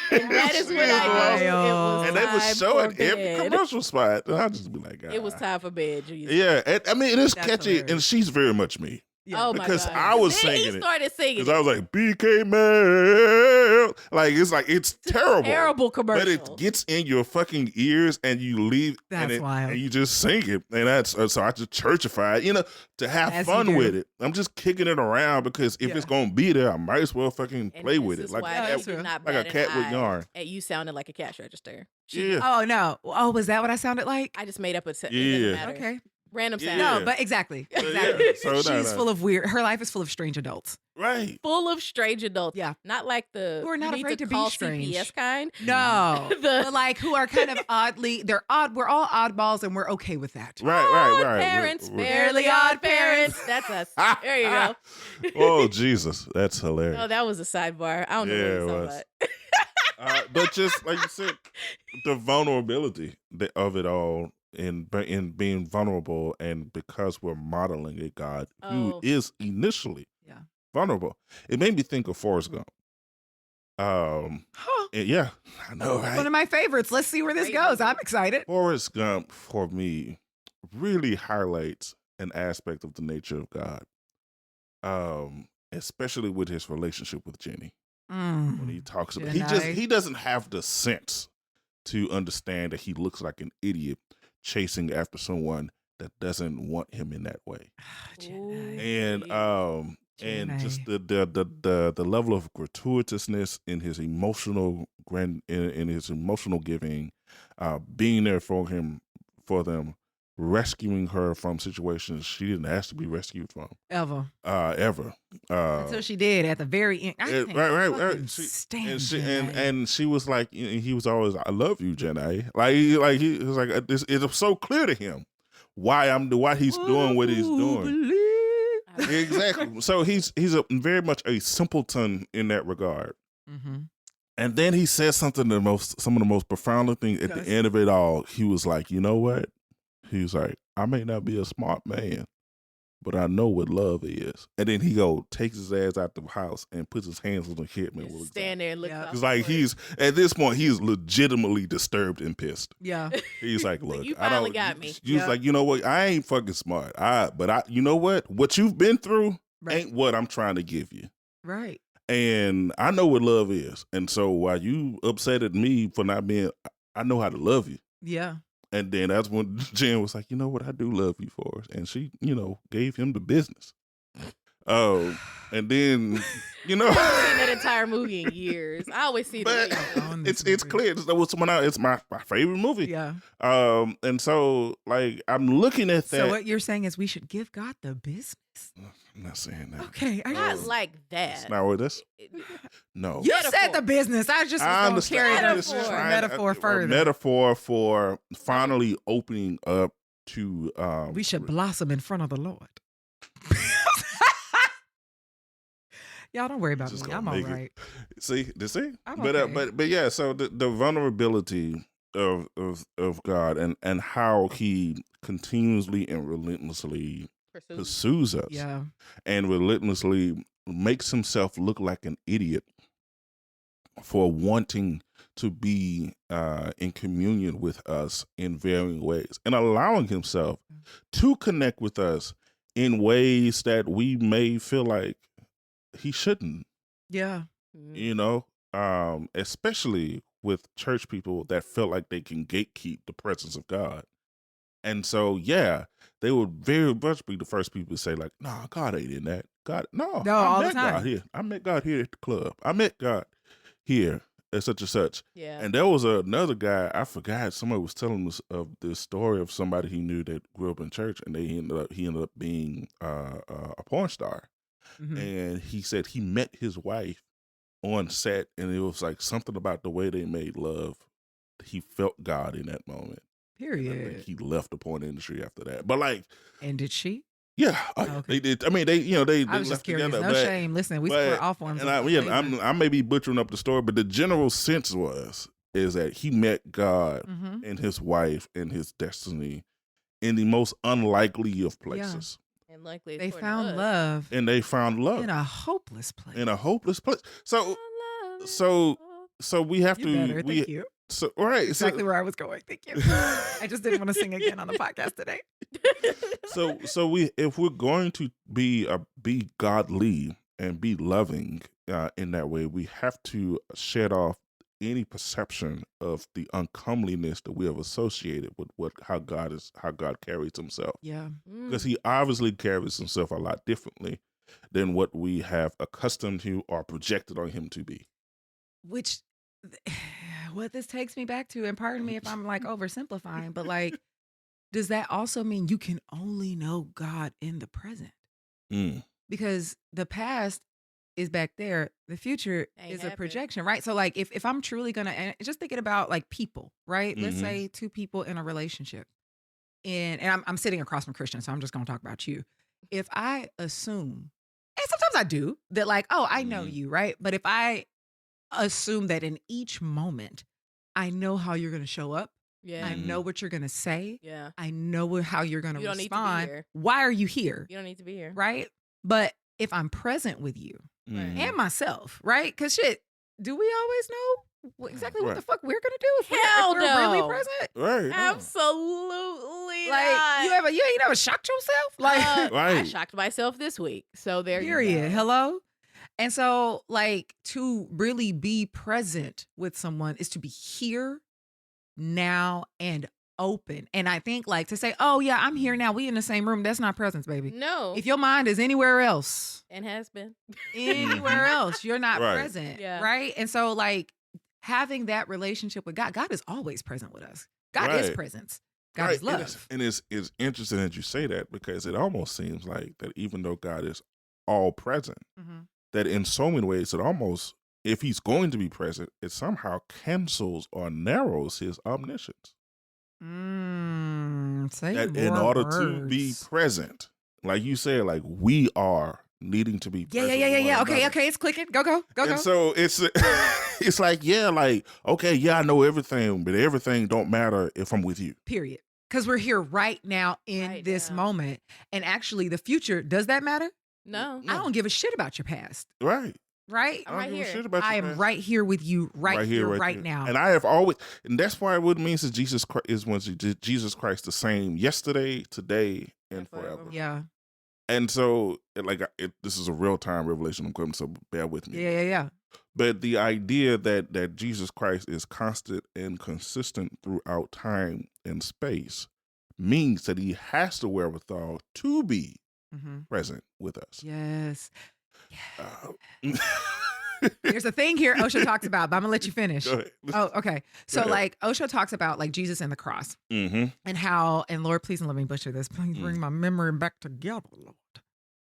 And that is when I knew it was and they time was showing for every bed. commercial spot. And I just be like, It was "Ah." time for bed, Jesus. Yeah. And, I mean, it is That's catchy. hilarious. And she's very much me. Yeah. Oh my Because God. I was Then singing he it. started singing. Because I was like, BK Mel. Like, it's terrible. Terrible commercial. But it gets in your fucking ears and you leave and, That's wild. and you just sing it. And that's so I just churchify it, to have As you fun do. with it. I'm just kicking it around because if Yeah. it's going to be there, I might as well fucking And play this with is it. Like, why Yeah, she that's did true. not like a bat cat an with eye yarn. at you sounding like a cash register. She- Yeah. Oh, no. Oh, was that what I sounded like? I just made up a it Yeah. doesn't matter. Okay. Random sound. Yeah. No, but exactly. But Exactly. yeah, so no, She's no. full of weird. Her life is full of strange adults. Right. Full of strange adults. Yeah. Not like the Who are not you need afraid to be call strange. CPS kind. No. The- But like who are kind of oddly, they're odd. We're all oddballs and we're okay with that. Right, Odd right. Parents, We're- fairly odd parents. That's us. There you go. Oh, Jesus. That's hilarious. Oh, that was a sidebar. I don't know Yeah, what it you're was. talking about. But just like you said, the vulnerability of it all in being vulnerable, and because we're modeling a God who Oh. is initially Yeah. vulnerable, it made me think of Forrest Gump. Huh. And yeah, I know, One right? of my favorites. Let's see where this Great goes. movie. I'm excited. Forrest Gump for me really highlights an aspect of the nature of God, especially with his relationship with Jenny. When he talks about Jedi. he doesn't have the sense to understand that he looks like an idiot chasing after someone that doesn't want him in that way. Jedi. And just Jedi. the level of gratuitousness in his emotional in his emotional giving, being there for them, rescuing her from situations she didn't ask to be rescued from Ever. ever. Until she did at the very end. I can't right. fucking She- stand and she Jedi. and she was like, he was always, I love you, Jenny. He was like, it's so clear to him why he's doing what he's doing. Exactly. So he's very much a simpleton in that regard. Mm-hmm. And then he says some of the most profound things at the Yes. end of it all. He was like, you know what? He was like, I may not be a smart man, but I know what love is. And then he takes his ass out the house and puts his hands on the hip and will stand there and look. Because at this point he's legitimately disturbed and pissed. Yeah. He's like, look, you finally got me. He was like, you know what? I ain't fucking smart. You know what you've been through ain't what I'm trying to give you. Right. And I know what love is. And so while you upset at me for not being, I know how to love you. Yeah. And then that's when Jen was like, you know what, I do love you for us. And she, gave him the business. Oh, and then, I've seen that entire movie in years. I always see but it's clear. It's my favorite movie. Yeah. And so, like, I'm looking at that. So what you're saying is we should give God the business? I'm not saying that. Okay. Not like that. It's not what this. No. You said the business. I just was going to carry the metaphor further. A metaphor for finally opening up to. We should blossom in front of the Lord. Y'all don't worry about me. I'm all right. See? I'm but okay. but yeah. So the vulnerability of God and how He continuously and relentlessly pursues us, and relentlessly makes Himself look like an idiot for wanting to be in communion with us in varying ways, and allowing Himself to connect with us in ways that we may feel like He shouldn't. Yeah. Especially with church people that felt like they can gatekeep the presence of God. And so, they would very much be the first people to say, like, nah, God ain't in that. God, no, all I the met time. God here. I met God here at the club. I met God here at such and such. Yeah. And there was another guy, I forgot, somebody was telling us of this story of somebody he knew that grew up in church, and he ended up being a porn star. Mm-hmm. And he said he met his wife on set, and it was like something about the way they made love. He felt God in that moment. Period. I think he left the porn industry after that. But like, and did she? Yeah, okay. They did. I mean, they I was left just curious. together. No shame. Listen, we square all forms. And I may be butchering up the story, but the general sense is that he met God and his wife and his destiny in the most unlikely of places. Yeah. And likely they found love. And they found love in a hopeless place. So we have to. Thank you. So right, exactly where I was going. Thank you. I just didn't want to sing again on the podcast today. So if we're going to be godly and be loving in that way, we have to shed off any perception of the uncomeliness that we have associated with how God carries Himself. Yeah, because He obviously carries Himself a lot differently than what we have accustomed to or projected on Him to be. Which. What this takes me back to, and pardon me if I'm like oversimplifying, but like, does that also mean you can only know God in the present? Because the past is back there, the future is a projection, right? So like, if I'm truly gonna, and just thinking about like people, right? Let's say two people in a relationship, and I'm sitting across from Christian, so I'm just gonna talk about you. If I assume, and sometimes I do, that like, oh, I know you, right? But if I assume that in each moment, I know how you're going to show up. Yeah. I know what you're going to say. Yeah. I know how you're going to respond. Need to be here. Why are you here? You don't need to be here. Right? But if I'm present with you and myself, right? Because shit, do we always know exactly what the fuck we're going to do if we're really present? Right. Absolutely like, not. You ain't ever shocked yourself? Like, right. I shocked myself this week. So there Period. you go. Hello? And so, like, to really be present with someone is to be here, now, and open. And I think, like, to say, oh, yeah, I'm here now. We in the same room. That's not presence, baby. No. If your mind is anywhere else. And has been. Anywhere else. You're not right. present. Yeah. Right? And so, like, having that relationship with God is always present with us. God is presence. God is love. And it's interesting that you say that, because it almost seems like that even though God is all present, that in so many ways it almost, if He's going to be present, it somehow cancels or narrows His omniscience. That in order to be present, like you said, like we are needing to be present. Yeah. Okay, it's clicking. Go. And so it's like, I know everything, but everything don't matter if I'm with you. Period. Because we're here right now in Right this now. moment. And actually, the future, does that matter? No. I don't give a shit about your past, Right. right? I'm I right don't give a here. shit about I your am past. right here with you, right here, right there. now. And I have always, and that's why what it means is Jesus Christ is Jesus Christ the same yesterday, today, and And forever. forevermore. Yeah. And so, this is a real time revelation I'm coming, so bear with me. Yeah. But the idea that Jesus Christ is constant and consistent throughout time and space means that he has the wherewithal to be Mm-hmm. present with us. Yes. Uh, There's a thing here Osho talks about, but I'm gonna let you finish. Go ahead. Oh, okay. So ahead. like Osho talks about like Jesus and the cross Mm-hmm. and how, and Lord, please don't let me butcher this. Please Mm. bring my memory back together, Lord.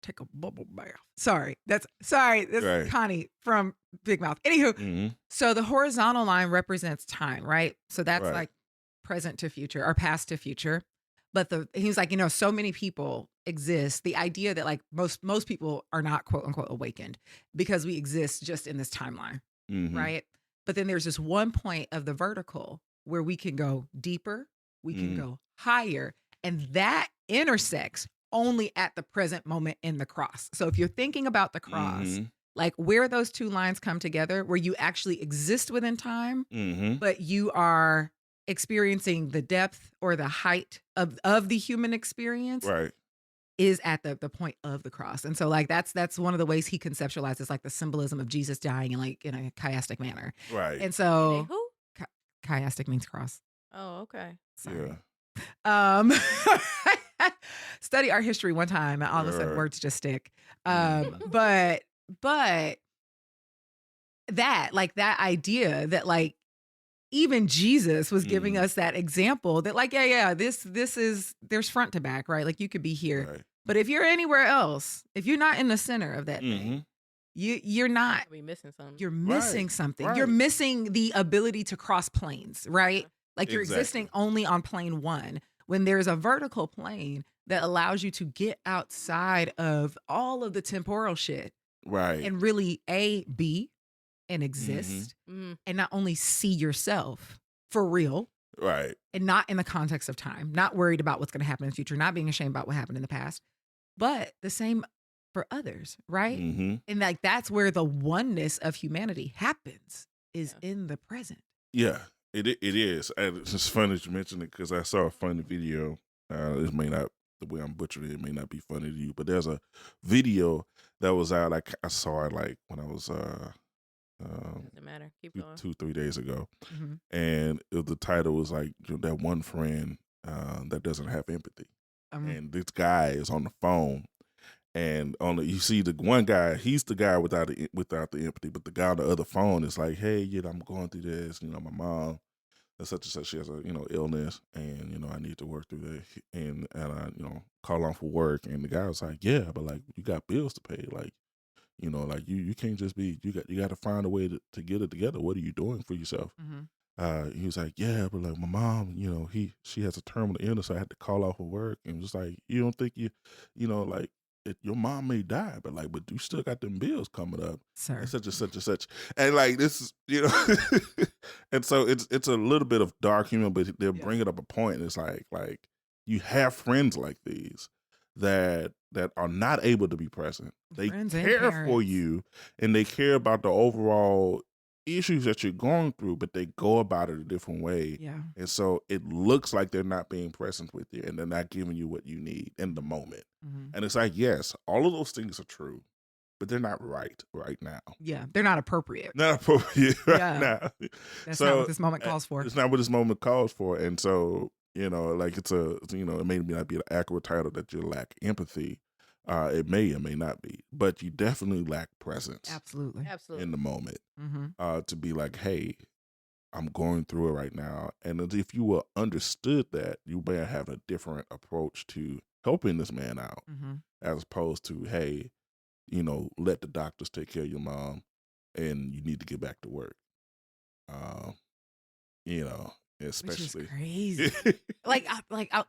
Take a bubble bath. Sorry. That's right. Connie from Big Mouth. Anywho, Mm-hmm. so the horizontal line represents time, right? So that's Right. like present to future or past to future. But he was like, so many people exist. The idea that like most people are not quote unquote awakened because we exist just in this timeline, Mm-hmm. right? But then there's this one point of the vertical where we can go deeper, we can go higher, and that intersects only at the present moment in the cross. So if you're thinking about the cross, like where those two lines come together, where you actually exist within time, but you are experiencing the depth or the height of the human experience, Right. is at the point of the cross. And so like that's one of the ways he conceptualizes like the symbolism of Jesus dying in a chiastic manner. Right. And so Who? chiastic means cross. Oh, okay. Sorry. Yeah. Study art history one time and all of a sudden Right. words just stick. But that idea that like even Jesus was giving us that example that like, this is, there's front to back, right? Like you could be here, Right. but if you're anywhere else, if you're not in the center of that thing, you're not, I'll be missing something. you're missing something. Right. You're missing the ability to cross planes, right? Yeah. Like you're Exactly. existing only on plane one when there's a vertical plane that allows you to get outside of all of the temporal shit Right. and really be and exist and not only see yourself for real Right. and not in the context of time, not worried about what's going to happen in the future, not being ashamed about what happened in the past, but the same for others, right? And like that's where the oneness of humanity happens, is in the present. Yeah, it is. And it's just funny that you mentioned it because I saw a funny video. This may not, the way I'm butchering it may not be funny to you, but there's a video that was out. I saw it like when I was Doesn't matter. Keep going. 2-3 days ago, and the title was like that one friend that doesn't have empathy, and this guy is on the phone. And you see the one guy, he's the guy without the empathy, but the guy on the other phone is like, hey, I'm going through this, my mom, such and such, she has a, illness, and, I need to work through that, and I, call on for work, and the guy was like, yeah, but like, you got bills to pay, like, like you can't just be, you got to find a way to get it together. What are you doing for yourself? He was like, yeah, but like my mom, she has a terminal illness, so I had to call off of work, and just like, you don't think like, your mom may die, but you still got them bills coming up, sir, and such and such and such, and like this is, and so it's a little bit of dark humor, but they're bringing up a point. It's like you have friends like these that are not able to be present. They Friends and care for parents. you, and they care about the overall issues that you're going through, but they go about it a different way. Yeah. And so it looks like they're not being present with you, and they're not giving you what you need in the moment. And it's like, yes, all of those things are true, but they're not right now. Yeah, they're not appropriate. Not appropriate right now. That's not what this moment calls for. It's not what this moment calls for. And so, like it may not be an accurate title that you lack empathy. It may or may not be, but you definitely lack presence. Absolutely. In the moment. To be like, hey, I'm going through it right now. And if you were understood that, you may have a different approach to helping this man out, as opposed to, hey, let the doctors take care of your mom and you need to get back to work. especially. Which is crazy.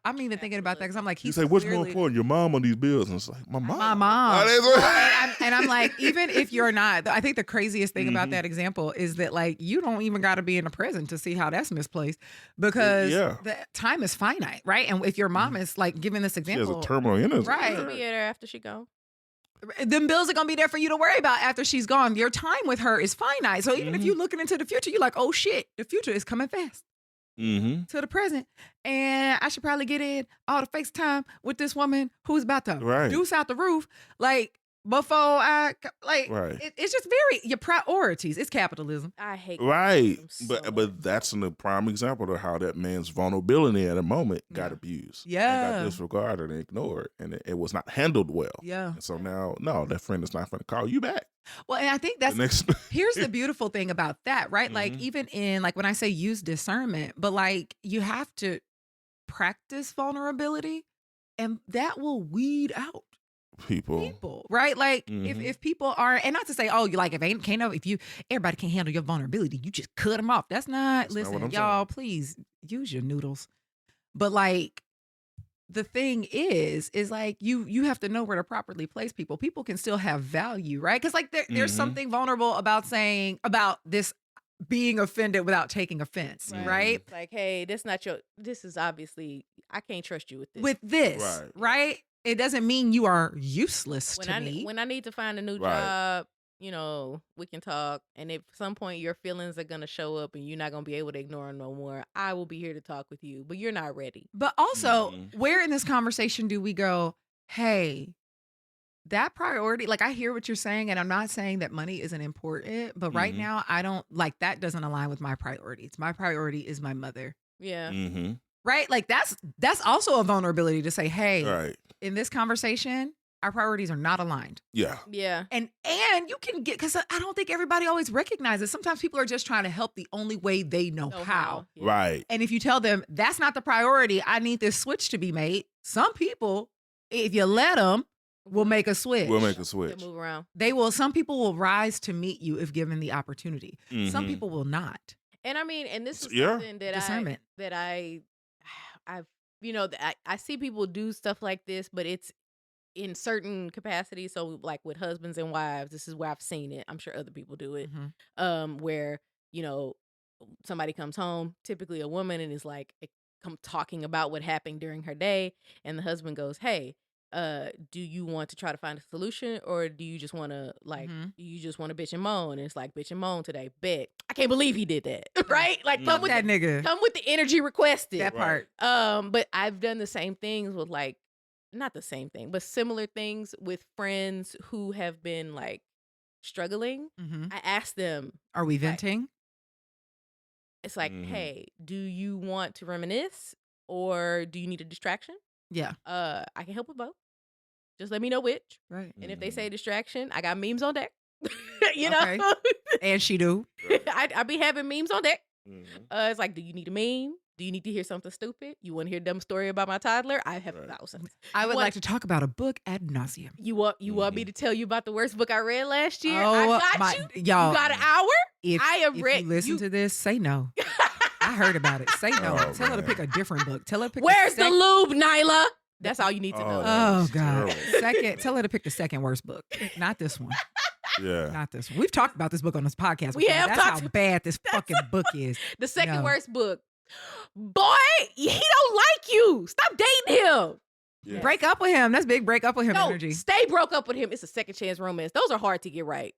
I'm even thinking about that because I'm like, You he's say, what's more clearly- important, your mom or these bills? And it's like, my mom. My mom. Oh, that's what- and I'm like, even if you're not, I think the craziest thing about Mhm. that example is that like you don't even got to be in the present to see how that's misplaced because Yeah. the time is finite, right? And if your mom is like giving this She has example, a terminal illness. Right. She'll be there after she go. them bills are gonna be there for you to worry about after she's gone. Your time with her is finite. So even if Mhm. you're looking into the future, you're like, oh shit, the future is coming fast Mm-hmm. to the present. And I should probably get in all the FaceTime with this woman who's about to Right. deuce out the roof. Like before I like Right. it's just very your priorities. It's capitalism. I hate Right. capitalism so But much. that's a prime example of how that man's vulnerability at a moment got Yeah. abused. And Yeah. got disregarded and ignored. And it was not handled well. Yeah. And so now, no, that friend is not going to call you back. Well, and I think The that's next here's the beautiful thing about that, right? Like Mhm. even in like when I say use discernment, but like you have to practice vulnerability and that will weed out people, right? Like Mhm. if people are, and not to say, oh, you like if ain't can't know if you everybody can't handle your vulnerability, you just cut them off. That's not. That's not what Listen, I'm y'all, saying. please use your noodles. But like the thing is like you have to know where to properly place people. People can still have value, right? Because like there's Mhm. something vulnerable about saying about this being offended without taking offense, right? It's like, hey, this is obviously, I can't trust you with this. With this, Right. right? It doesn't mean you are useless to me. When I need to find a new Right. job, we can talk. And if at some point your feelings are gonna show up and you're not gonna be able to ignore them no more, I will be here to talk with you. But you're not ready. But also, Mhm. where in this conversation do we go, hey, that priority, like I hear what you're saying, and I'm not saying that money isn't important, but right Mhm. now I don't like that doesn't align with my priorities. My priority is my mother. Yeah. Mm-hmm. Right? Like that's also a vulnerability to say, hey, Right. in this conversation, our priorities are not aligned. Yeah. Yeah. And you can get, because I don't think everybody always recognizes. Sometimes people are just trying to help the only way they know how. Yeah. Right. And if you tell them that's not the priority, I need this switch to be made. Some people, if you let them, will make a switch. We'll make a They'll switch. move around. They will. Some people will rise to meet you if given the opportunity. Some Mhm. people will not. And I mean, and this is Yeah. something that Discernment. I see people do stuff like this, but it's in certain capacities. So like with husbands and wives, this is where I've seen it. I'm sure other people do it. Where, somebody comes home, typically a woman, and is like come talking about what happened during her day. And the husband goes, hey, do you want to try to find a solution, or do you just want to bitch and moan? And it's like, bitch and moan today. Bet. I can't believe he did that. Right? Like come with That nigga. come with the energy requested. That part. But I've done the same things with like, not the same thing, but similar things with friends who have been like struggling. Mhm. I ask them, Are we venting? it's like, Mhm. hey, do you want to reminisce or do you need a distraction? Yeah. I can help with both. Just let me know which. Right. And if they say distraction, I got memes on deck. you know, Okay. And she do. I be having memes on deck. Mhm. It's like, do you need a meme? Do you need to hear something stupid? You want to hear a dumb story about my toddler? I have Right. thousands. I would What- like to talk about a book ad nauseum. You want me to tell you about the worst book I read last year? I Oh, got you. y'all. You got an hour? If, I have if read- you listen you- to this, say no. I heard about it. Say no. Oh, Tell her to man. pick a different book. Tell her to pick Where's the the lube, Nyla? That's all you need to know. Oh That's God. terrible. Second, tell her to pick the second worst book. Not this one. Yeah. Not this one. We've talked about this book on this podcast. We before. have That's talked- how bad this fucking book is. The second No. worst book. Boy, he don't like you. Stop dating him. Yeah. Break up with him. That's big break up with him No, energy. stay broke up with him. It's a second chance romance. Those are hard to get right.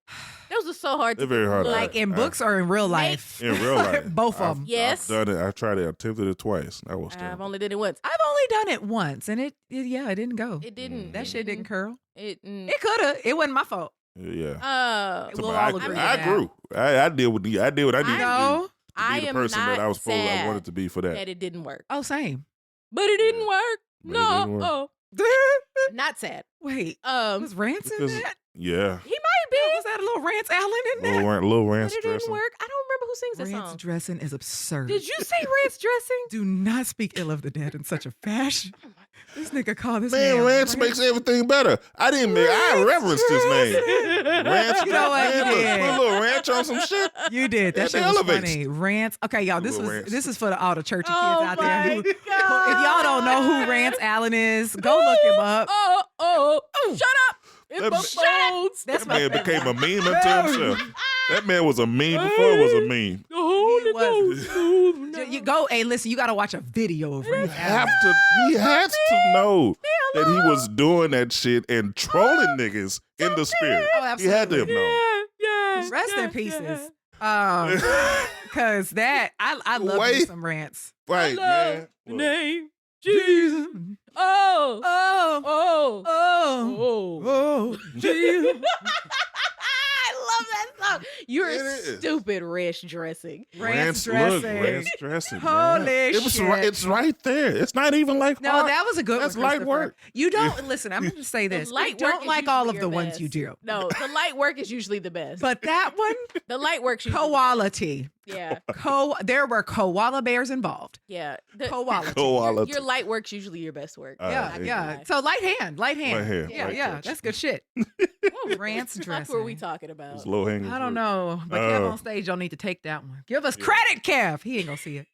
Those are so hard to They're very hard to Look, Like in books or in real life? In real life. Both of them. Yes. I've done it. I tried it. I attempted it twice. That was I've terrible. only did it once. I've only done it once and it didn't go. It didn't. That shit didn't curl. It. It could have. It wasn't my fault. Yeah. We'll But all agree I with that. grew. I did what I did what I needed to do No. to I be the am person not that I was supposed I sad wanted to be for that. that it didn't work. Oh, same. But it didn't work. But it didn't work. No. Not sad. Wait, was Rance in Because- that? Yeah. He might be. Was that a little Rance Allen in there? Little But ranch it didn't dressing. work. I don't remember who sings that Rance song. dressing is absurd. Did you say Rance dressing? Do not speak ill of the dead in such a fashion. This nigga called this Man, Ranch makes everything better. I reverenced his name. Ranch, You know what? You put did. a little ranch on some shit. You did. That shit That was elevates. funny. Rants. Okay, y'all, this is for all the churchy kids Oh out there. my Who, if y'all don't know who Rance Allen is, go look him up. Shut up. It's bones. That's That my man favorite became a one. meme unto himself. That man was a meme before it was a meme. He was. You go, hey, listen, you got to watch a video of Rance Allen. He has to know that he was doing that shit and trolling niggas in the spirit. Oh, He had to have absolutely. known. Yes. Rest in pieces. Because that, I love me Wait. some rants. Right, man. Look, Name Jesus. Oh. Oh. Oh. Oh. Oh. Oh. Jesus. I love that song. You're It is. stupid ranch dressing. Rance look, dressing. Rance dressing. Holy man. It was shit. It's right there. It's not even like No, hard. that was a good That's one. light Christopher. work. You don't listen. I'm going to say this. The light I work don't is like all usually of the your ones best. you do. No, the light work is usually the best. But that one, the light work's usually quality. Yeah. There were koala bears involved. Yeah. Koala. Koala. Your light work's usually your best work. Yeah, yeah. yeah. So light hand. Light hand, Yeah, light yeah. touch. That's good shit. What Rance fuck dressing. were we talking about? It's low hanging. I don't know. But Kev on stage don't need to take that one. Give us credit, Kev. He ain't gonna see it.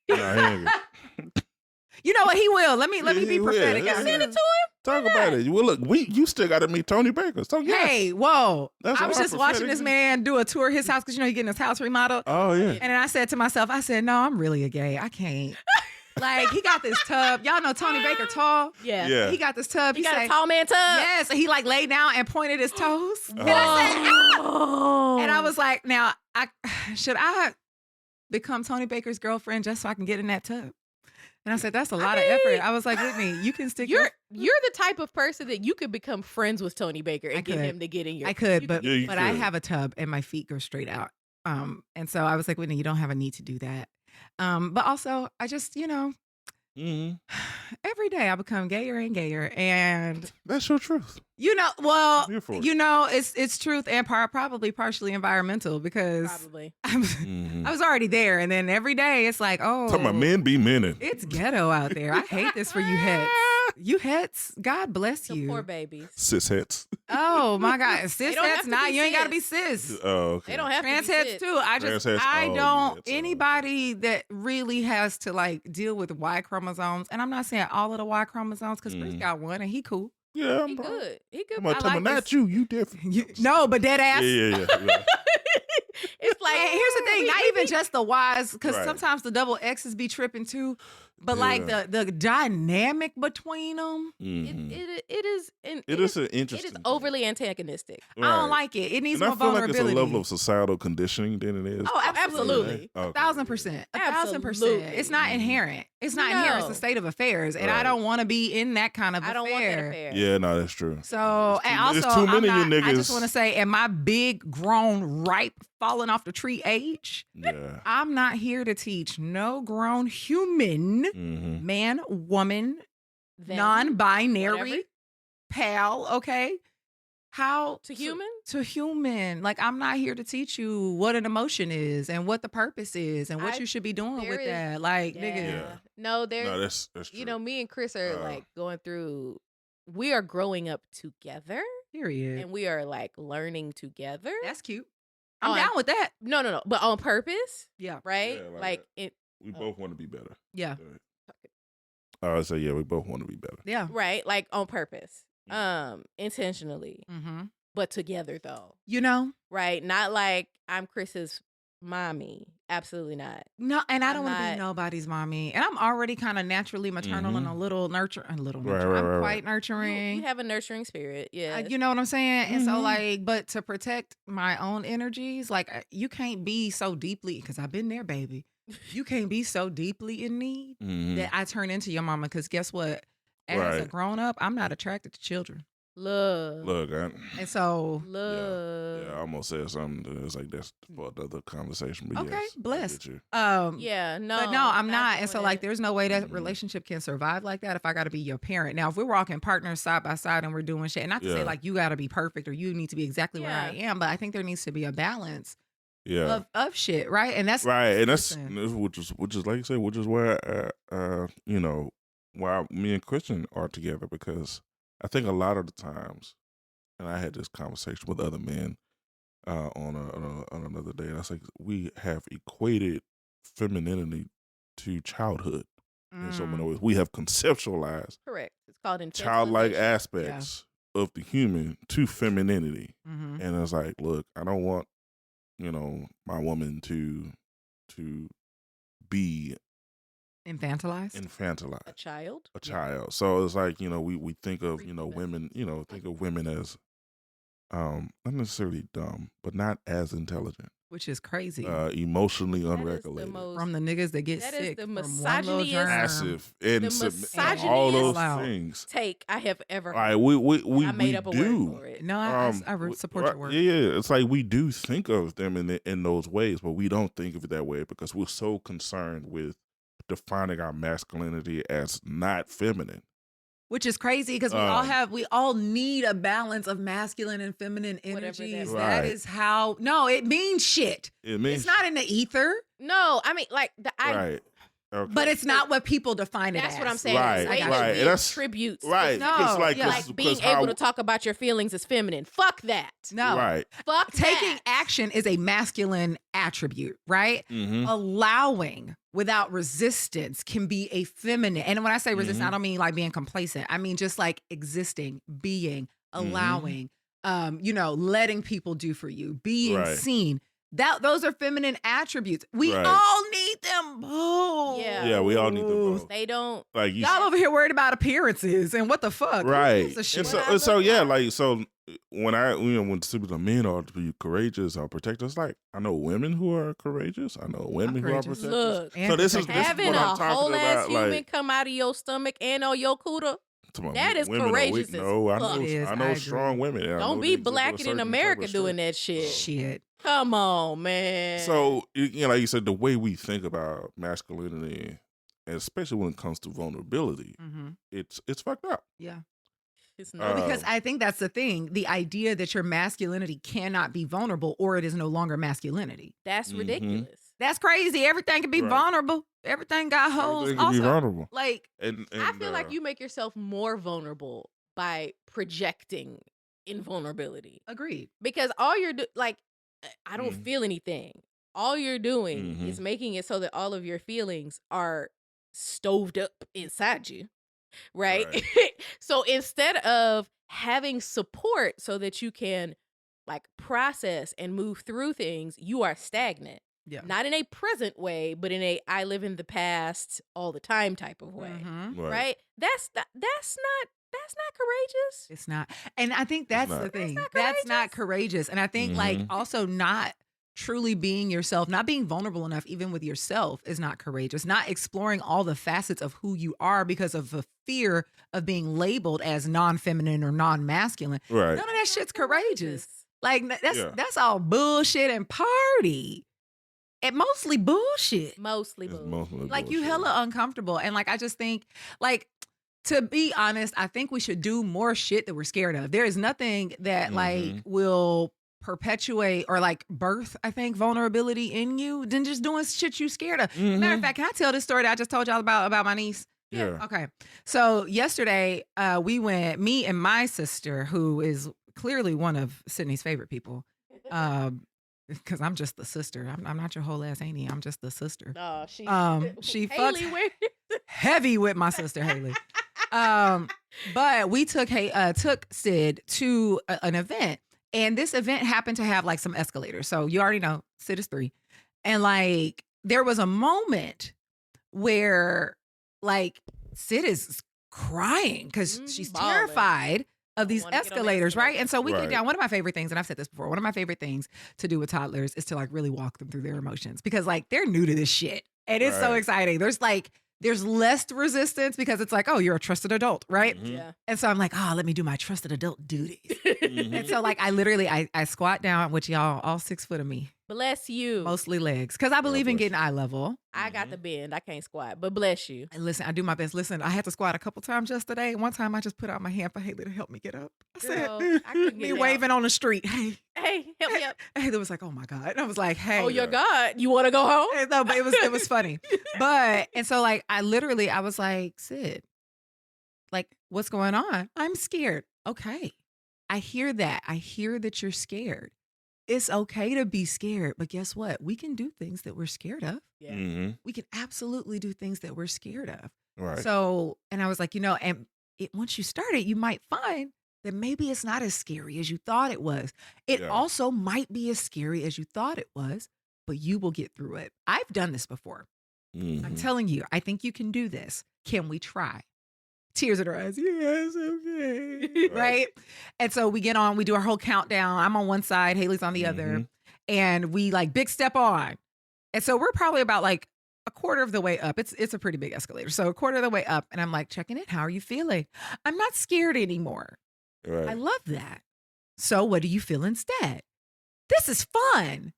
You know what? He will. Let me be He will. prophetic. Yeah. Send it to him. Talk about it. Well, look, you still got to meet Tony Baker. So yes. Hey, whoa. That's I was our just watching prophetic- this man do a tour of his house because, he getting his house remodeled. Oh yeah. And then I said to myself, no, I'm really a gay. I can't. Like, he got this tub. Y'all know Tony Baker tall? Yeah. Yeah. He got this tub. He got say, a tall man tub. Yes. And he like laid down and pointed his toes. Uh-huh. And I said, Oh. and I was like, now, should I become Tony Baker's girlfriend just so I can get in that tub? And I said, that's a lot of effort. I was like, Whitney, you can stick You're the type of person that you could become friends with Tony Baker and I get could. him to get in your. I could, you but Yeah, you but I could. have a tub and my feet go straight out. And so I was like, Whitney, you don't have a need to do that. But also, I just, Mm-hmm. every day I become gayer and gayer, and That's your truth. well, I'm here for it. it's truth and probably partially environmental because probably. Mm-hmm. I was already there, and then every day it's like, oh, Talking about men be men. it's ghetto out there. I hate this for you hets. You hets, God bless The you. poor babies. Cis hets. Oh my God, cis don't have hets, to not be you ain't got to be cis. cis. Oh, okay. They don't have Trans to be heads cis. too. Trans heads, I oh, don't. yes, Anybody that really has to like deal with Y chromosomes, and I'm not saying all of the Y chromosomes because Chris got one and he cool. Yeah, He I'm good. He good. I'm gonna I tell like him, not this. you different. No, but dead ass. Yeah. It's like And here's the thing, not even just the Y's, because Right. sometimes the double X's be tripping too. But like Yeah. the dynamic between them, Mhm. it is It is an it interesting. is thing. overly antagonistic. I don't Right. like it. It needs And more I feel like it's a vulnerability. level of societal conditioning than it is. Oh, absolutely. absolutely. 1,000%. 1,000%. Absolutely. It's not inherent. It's not inherent. It's No. a state of affairs. And I Right. don't want to be in that kind of I don't want that affair. Yeah, no, that's true. So, and also, There's too many of you I just niggas. want to say, at my big, grown, ripe, falling off the tree age, Yeah. I'm not here to teach no grown human, Mm-hmm. man, woman, Them, non-binary, whatever. pal, okay? How To human? To human. Like, I'm not here to teach you what an emotion is and what the purpose is and what I- you should be doing there with is- that. Like, Yeah. nigga. Yeah. No, there's No, that's true. me and Chris are Uh, like going through. We are growing up together, Period. and we are like learning together. That's cute. I'm Oh, down with that. No, but on purpose, Yeah. right? Yeah, like like it, we both want to be better. Yeah. I say yeah, we both want to be better. Yeah. right? Like on purpose, intentionally, Mm-hmm. but together though, You know? right? Not like I'm Chris's mommy. Absolutely not. No, and I I'm don't want to be not- nobody's mommy. And I'm already kind of naturally maternal and a little nurturing. Right, I'm right. quite You nurturing. have a nurturing spirit, yeah. You know what I'm saying? And so, Mhm. like, but to protect my own energies, like, you can't be so deeply, because I've been there, baby. You can't be so deeply in need Mhm. that I turn into your mama. Because guess what? As a Right. grown up, I'm not attracted to children. Love, Look, And so, love. I almost said something that's like that's for another conversation. But Okay, yes, I blessed. get you. Yeah, no, but no, I'm not. And so, doing like, it. there's no way that Mhm. relationship can survive like that if I got to be your parent. Now, if we're walking partners side by side and we're doing shit, and not to say Yeah. like you got to be perfect or you need to be exactly where I am, but I think there needs to be a balance Yeah. of shit, right? And that's Right, and that's listen. which is like you said, which is where why me and Christian are together, because I think a lot of the times, and I had this conversation with other men on another day, and I think we have equated femininity to childhood. In so many ways, we have conceptualized Correct. It's called childlike infantilization. aspects of the human to femininity. Mm-hmm. And it's like, look, I don't want, my woman to be Infantilized? A child. a child. So it's like, we think of, Freakness. women, think of women as not necessarily dumb, but not as intelligent. Which is crazy. Emotionally That is the unregulated. most- From the niggas that get That is sick the from one little misogyniest- germ. Massive The and all those misogyniest things. take I have ever All right, heard. we I made up a do. word for it. No, I support your work. Yeah, it's like we do think of them in those ways, but we don't think of it that way because we're so concerned with defining our masculinity as not feminine. Which is crazy because we all need a balance of masculine and feminine Whatever energies. that That Right. is how. No, it means shit. It means It's not in the ether, No, I mean like right. Okay. but it's not what people define it that's as. what I'm saying. Right, It's way right. too And big that's- tributes. right. No, 'Cause like, yeah. 'cause- Like being 'cause how- able to talk about your feelings is feminine. Fuck that. No, Right. Fuck taking that. action is a masculine attribute, right? Mm-hmm. Allowing without resistance can be a feminine. And when I say resistance, Mhm. I don't mean like being complacent. I mean just like existing, being, allowing, letting people do for you, being Right. seen. Those are feminine attributes. We Right. all need them both. Yeah. We all need them both. They don't. Like you, Y'all over here worried about appearances and what the fuck? Who right? gives a And shit? so, What I and so look yeah, like. like so when when the men are to be courageous or protectors, like I know women who are courageous. I know women who are courageous. protectors. Look, And So this is protectors. having what a I'm talking whole ass about, human like- come out of your stomach and on your cooter. Come on, That is women are courageous weak. as No, I fuck. know, It is, I know I agree. strong women. and I know Don't they be exhibit a blacking in certain type America of doing strength. that shit. Shit. Come on, man. So like you said, the way we think about masculinity, and especially when it comes to vulnerability, Mm-hmm. it's fucked up. Yeah. it's Well, not. because I think that's the thing. The idea that your masculinity cannot be vulnerable or it is no longer masculinity. That's Mhm. ridiculous. That's crazy. Everything can be Right. vulnerable. Everything got holes. Everything can be Also, vulnerable. like, And I feel like you make yourself more vulnerable by projecting invulnerability agreed. because all you're like, I don't Mhm. feel anything. All you're doing Mhm. is making it so that all of your feelings are stoved up inside you, right? So instead of having support so that you can like process and move through things, you are stagnant. Yeah. Not in a present way, but in a I live in the past all the time type of way. Mhm. Right? That's not courageous. It's not. And I think that's not. the thing. not That's not courageous. courageous. And I think like Mhm. also not truly being yourself, not being vulnerable enough even with yourself is not courageous. Not exploring all the facets of who you are because of a fear of being labeled as non-feminine or non-masculine. Right. None of that shit's courageous. Like Yeah. that's all bullshit and party. And mostly bullshit. Mostly It's boo. mostly Like you bullshit. hella uncomfortable. And like I just think like to be honest, I think we should do more shit that we're scared of. There is nothing that like Mhm. will perpetuate or like birth, I think, vulnerability in you than just doing shit you scared of. Matter of Mhm. fact, can I tell this story that I just told y'all about my niece? Yeah. Okay. So yesterday, we went, me and my sister, who is clearly one of Sydney's favorite people. Because I'm just the sister. I'm not your whole ass auntie. I'm just the sister. No, she She Haley, fucks where heavy with my sister Haley. But we took Sid to an event, and this event happened to have like some escalators. So you already know Sid is 3, and like there was a moment where like Sid is crying because she's Bawling. terrified of these wanna get on the escalators, right? escalator. And so we get Right. down. One of my favorite things, and I've said this before, one of my favorite things to do with toddlers is to like really walk them through their emotions because like they're new to this shit. And it's so Right. exciting. There's less resistance because it's like, oh, you're a trusted adult, right? Mhm. Yeah. And so I'm like, oh, let me do my trusted adult duties. Mhm. And so like I literally I squat down, which y'all all 6 foot of me, Bless you. mostly legs, because I believe in bless getting eye level. I got the bend. I can't squat, but bless you. And listen, I do my best. Listen, I had to squat a couple times yesterday. One time I just put out my hand for Haley to help me get up. I said, Girl, I couldn't me get waving on the street. Hey, Hey, help me up. Haley was like, oh my God. And I was like, hey. Oh, your God. You want to go home? No, but it was funny. And so like I was like, Sid, What's going on? I'm scared. Okay. I hear that. I hear that you're scared. It's okay to be scared, but guess what? We can do things that we're scared of. Yeah. Mm-hmm. We can absolutely do things that we're scared of. Right. So, and I was like, and once you start it, you might find that maybe it's not as scary as you thought it was. It also might be as scary as you thought it was, but you will get through it. I've done this before. Mm-hmm. I'm telling you, I think you can do this. Can we try? Tears in her eyes. Yes, okay. Right? And so we get on, we do our whole countdown. I'm on one side, Haley's on the other. And we like big step on. And so we're probably about like a quarter of the way up. It's a pretty big escalator. So a quarter of the way up. And I'm like, checking in. How are you feeling? I'm not scared anymore. Right. I love that. So what do you feel instead? This is fun.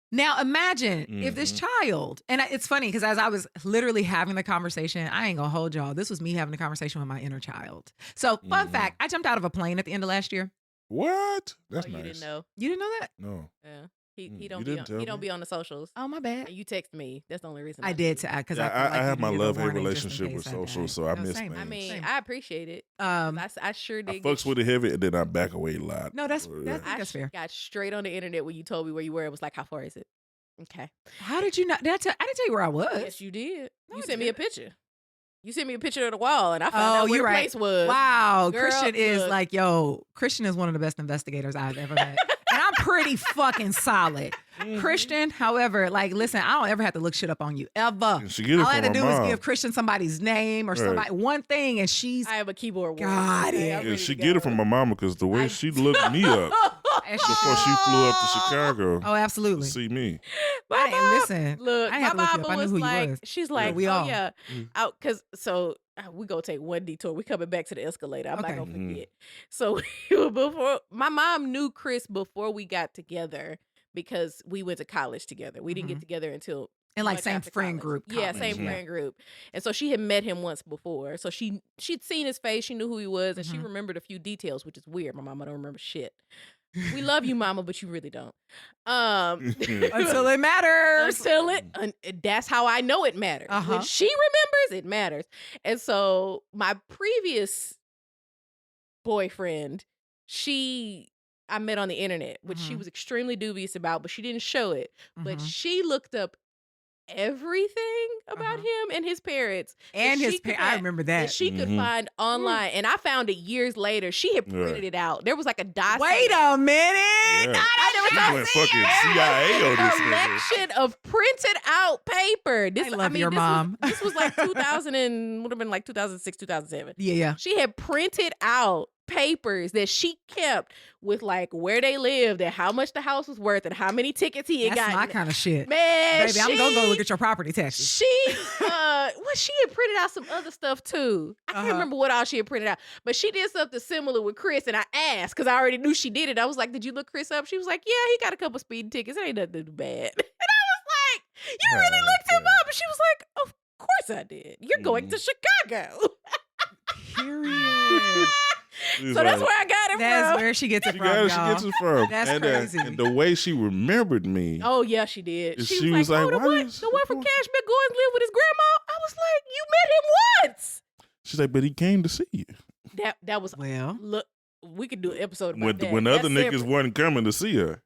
Now imagine if this child, and it's funny because as I was literally having the conversation, I ain't gonna hold y'all. This was me having a conversation with my inner child. So fun fact, I jumped out of a plane at the end of last year. What? That's nice. You didn't know. You didn't know that? No. Yeah. He don't be on the socials. Oh, my bad. And you text me. That's the only reason. I did because I have my love-hate relationship with social, social, so I miss same. things. I mean, Same. I appreciate it. I sure did. I fucks with it heavy, and then I back away a lot. No, I think that's fair. Got straight on the internet when you told me where you were. It was like, how far is it? Okay. How did you not? I didn't tell you where I was. Yes, you did. No, You I sent me a didn't. picture. You sent me a picture of the wall, and I found out where the place was. Wow. Girl, Christian is look. like, Christian is one of the best investigators I've ever met. And I'm pretty fucking solid. Christian, however, like, listen, I don't ever have to look shit up on you, ever. All I had to do is give Christian somebody's name or somebody one thing, and she's I have a keyboard warrior. got Okay, it. I'm Yeah, ready she to get go. it from my mama because the way she looked me up And before she flew up to Chicago Oh, to absolutely. see me. My mom, Listen, look, I my had to look you up. mama I knew was who you like, was. she's like, we all. yeah, out because we gonna take one detour. We coming back to the escalator. I'm Okay. not gonna forget. So before my mom knew Chris before we got together because we went to college together. We didn't get together until And like much same after friend college. group. Yeah, college. same friend group. And so she had met him once before. So she'd seen his face. She knew who he was, and she remembered a few details, which is weird. My mama don't remember shit. We love you, mama, but you really don't. Until it matters. That's how I know it matters. When she remembers, it matters. And so my previous boyfriend, I met on the internet, which she was extremely dubious about, but she didn't show it. But she looked up everything about him and his parents. And his parents. I remember that. She could find online. And I found it years later. She had printed it out. There was like a dossier. Wait a minute. Yeah. I She went fucking CIA on this nigga. collection of printed out paper. I love your mom. This was like 2000 and would have been like 2006, 2007. Yeah. She had printed out papers that she kept with like where they lived and how much the house was worth and how many tickets he had That's gotten. my kind of shit. Man, Baby, I'm going to go look at your property taxes. she had printed out some other stuff too. I can't remember what all she had printed out, but she did something similar with Chris, and I asked because I already knew she did it. I was like, "Did you look Chris up?" She was like, "Yeah, he got a couple speeding tickets. It ain't nothing too bad." And I was like, "You really looked him up?" And she was like, "Of course I did. You're going to Chicago." Period. So that's where I got it That's from. where she gets it She from, got it, y'all. she gets it from. That's crazy. And the way she remembered me. Oh yeah, she did. She was like, "Oh, the why one is- from Cashmere Gordon lived with his grandma." I was like, "You met him once." She's like, but he came to see you. That was Well, look. We could do an episode about that. When the other That's niggas separate. wasn't coming to see her.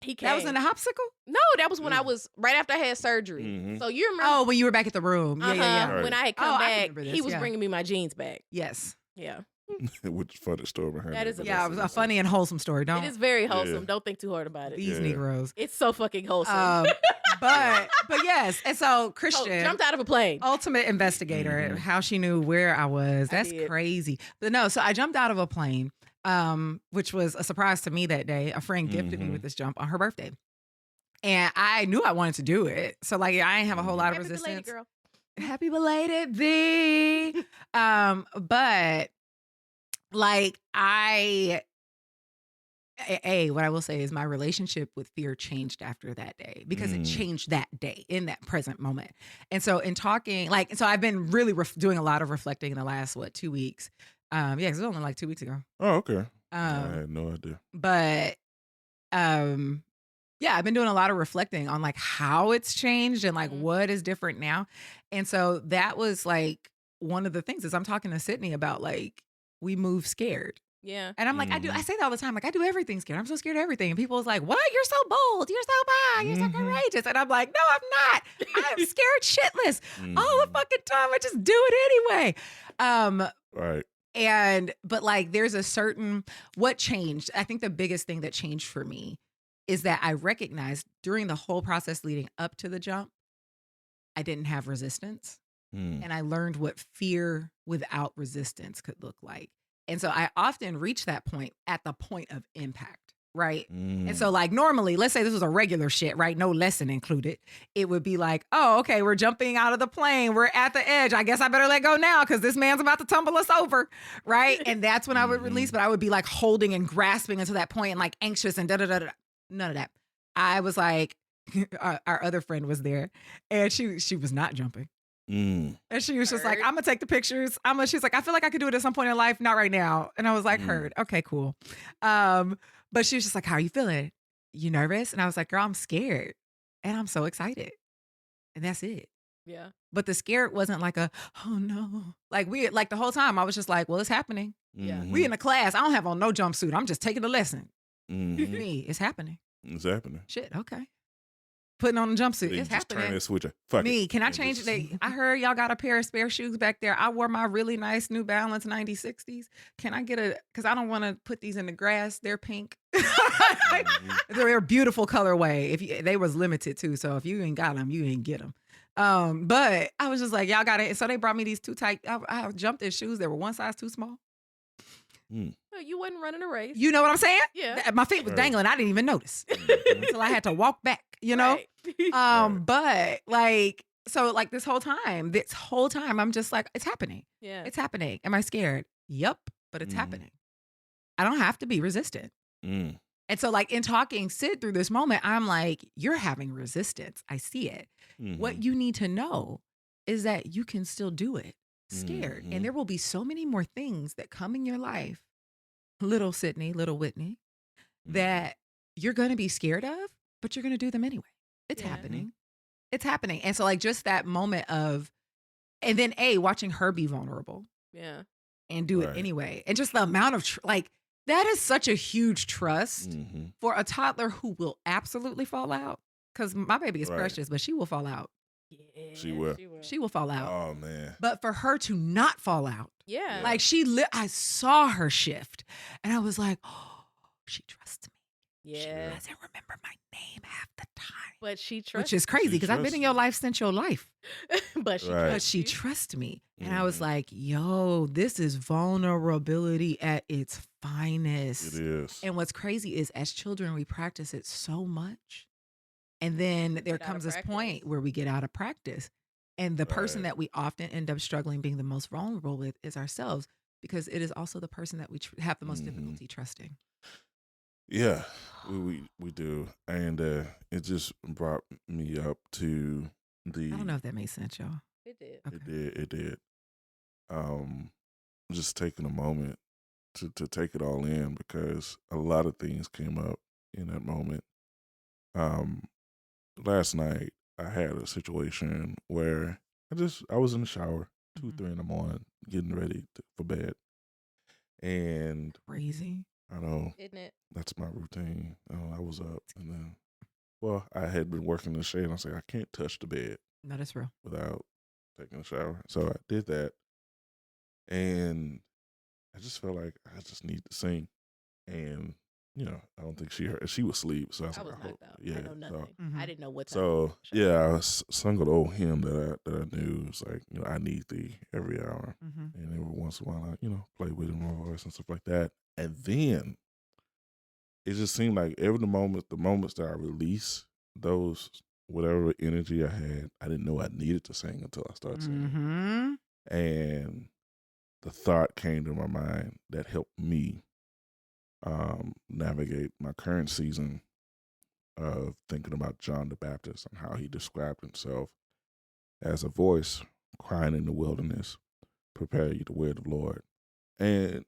He came. that was in the hopsicle? No, that was when I was right after I had surgery. So you remember? Oh, when you were back at the room. Yeah. Right. When I had Oh, come I back, remember this, he was yeah. bringing me my jeans back. Yes. Yeah, Which funny story behind That is a- Yeah, it was a funny and wholesome story. Don't it is very wholesome. Yeah. Don't think too hard about it. these Yeah. Negroes. It's so fucking wholesome. But yes. And so So, Christian jumped out of a plane. ultimate investigator, how she knew where I was. I That's did. crazy. But no, so I jumped out of a plane, which was a surprise to me that day. A friend gifted me with this jump on her birthday. And I knew I wanted to do it. So like I didn't have a whole lot of Happy belated, resistance. girl. Happy belated thee. But like what I will say is my relationship with fear changed after that day because it changed that day in that present moment. And so in talking, so I've been really doing a lot of reflecting in the last, 2 weeks? Yeah, 'cause it was only like 2 weeks ago. Oh, okay. I had no idea. But yeah, I've been doing a lot of reflecting on like how it's changed and like what is different now. And so that was like one of the things is I'm talking to Sydney about like, we move scared. Yeah. And I'm like, I say that all the time. Like, I do everything scared. I'm so scared of everything. And people is like, what? You're so bold. You're so bad. You're so courageous. And I'm like, no, I'm not. I'm scared shitless all the fucking time. I just do it anyway. Right. But like, there's a certain, what changed? I think the biggest thing that changed for me is that I recognized during the whole process leading up to the jump, I didn't have resistance. And I learned what fear without resistance could look like. And so I often reach that point at the point of impact, right? And so like normally, let's say this was a regular shit, right? No lesson included. It would be like, oh, okay, we're jumping out of the plane. We're at the edge. I guess I better let go now because this man's about to tumble us over, right? And that's when I would release, but I would be like holding and grasping until that point and like anxious and da-da-da-da. None of that. I was like, our other friend was there and she was not jumping. And she was just like, I'm gonna take the pictures. She's like, I feel like I could do it at some point in life, not right now. And I was like, heard. Okay, cool. But she was just like, how are you feeling? You nervous? And I was like, girl, I'm scared. And I'm so excited. And that's it. Yeah. But the scared wasn't like oh no. Like the whole time I was just like, well, it's happening. Yeah. We in a class. I don't have on no jumpsuit. I'm just taking the lesson. Me, it's happening. It's happening. Shit, okay. Putting on a jumpsuit. It's happening. Turn that switch. Fuck Me, it. can I change it? I heard y'all got a pair of spare shoes back there. I wore my really nice New Balance 9060s. Can I get because I don't want to put these in the grass. They're pink. They're a beautiful colorway. They was limited too. So if you ain't got them, you ain't get them. But I was just like, y'all got it. So they brought me these too tight. I jumped in shoes that were one size too small. Well, you wasn't running a race. You know what I'm saying? Yeah. My feet was dangling. I didn't even notice until I had to walk back, you know? Right. But like, so like this whole time, I'm just like, it's happening. Yeah. It's happening. Am I scared? Yep. But it's happening. I don't have to be resistant. And so like in talking Sid through this moment, I'm like, you're having resistance. I see it. What you need to know is that you can still do it scared. And there will be so many more things that come in your life, little Sydney, little Whitney, that you're going to be scared of, but you're going to do them anyway. It's happening. It's happening. And so like just that moment of, and then watching her be vulnerable. Yeah. And do it anyway. And just the amount of, that is such a huge trust for a toddler who will absolutely fall out. Because my baby is precious, but she will fall out. Yeah, she will. She will fall out. Oh, man. But for her to not fall out. Yeah. Like I saw her shift. And I was like, oh, she trusts me. Yeah. She doesn't remember my name half the time. But she trusts Which is crazy because I've been in your life since your life. But she trusts me. And I was like, yo, this is vulnerability at its finest. It is. And what's crazy is as children, we practice it so much. And then there comes this point where we get out of practice. And the person that we often end up struggling being the most vulnerable with is ourselves, because it is also the person that we have the most difficulty trusting. Yeah, we do. And it just brought me up to the... I don't know if that made sense, y'all. It did. Okay. It did. Just taking a moment to take it all in, because a lot of things came up in that moment. Last night I had a situation where I was in the shower 2-3 in the morning getting ready for bed, and crazy. I know, isn't it? That's my routine. I was up, and then I had been working in the shade, and I was like, I can't touch the bed. No, that's real. Without taking a shower. So I did that, and I just felt like I just need to sing. And, I don't think she heard. She was asleep, so I was like, knocked out. Yeah, I know nothing. I didn't know what time. So, I sung an old hymn that I knew. It's like, I need thee every hour. And every once in a while, I, play with it in my voice and stuff like that. And then it just seemed like the moments that I release those, whatever energy I had, I didn't know I needed to sing until I started singing. And the thought came to my mind that helped me navigate my current season of thinking about John the Baptist and how he described himself as a voice crying in the wilderness, prepare you the way of the Lord. And